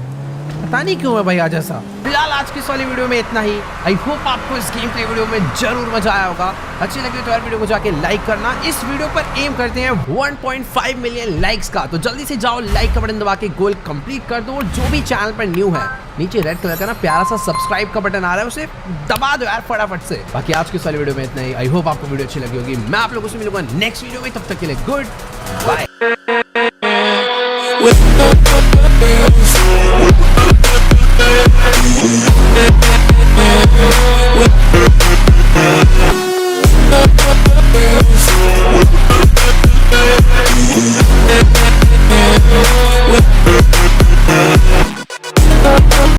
पता नहीं क्यों है भाई आज ऐसा। फिलहाल आज की इस वाली वीडियो में इतना ही। आई होप आपको इस गेम प्ले वीडियो में जरूर मजा आया होगा। अच्छी लगी तो यार वीडियो को जाके लाइक करना। इस वीडियो पर एम करते हैं 1.5 मिलियन लाइक्स का, तो जल्दी से जाओ लाइक का बटन दबा के गोल कंप्लीट कर दो। और जो भी चैनल पर न्यू है, नीचे रेड कलर का ना प्यारा सा सब्सक्राइब का बटन आ रहा है, उसे दबा दो यार फटाफट से। बाकी आज की इस वाली वीडियो में इतना ही। आई होप आपको वीडियो अच्छी लगी होगी। मैं आप लोगों से मिलूंगा नेक्स्ट वीडियो में, तब तक के लिए गुड बाय।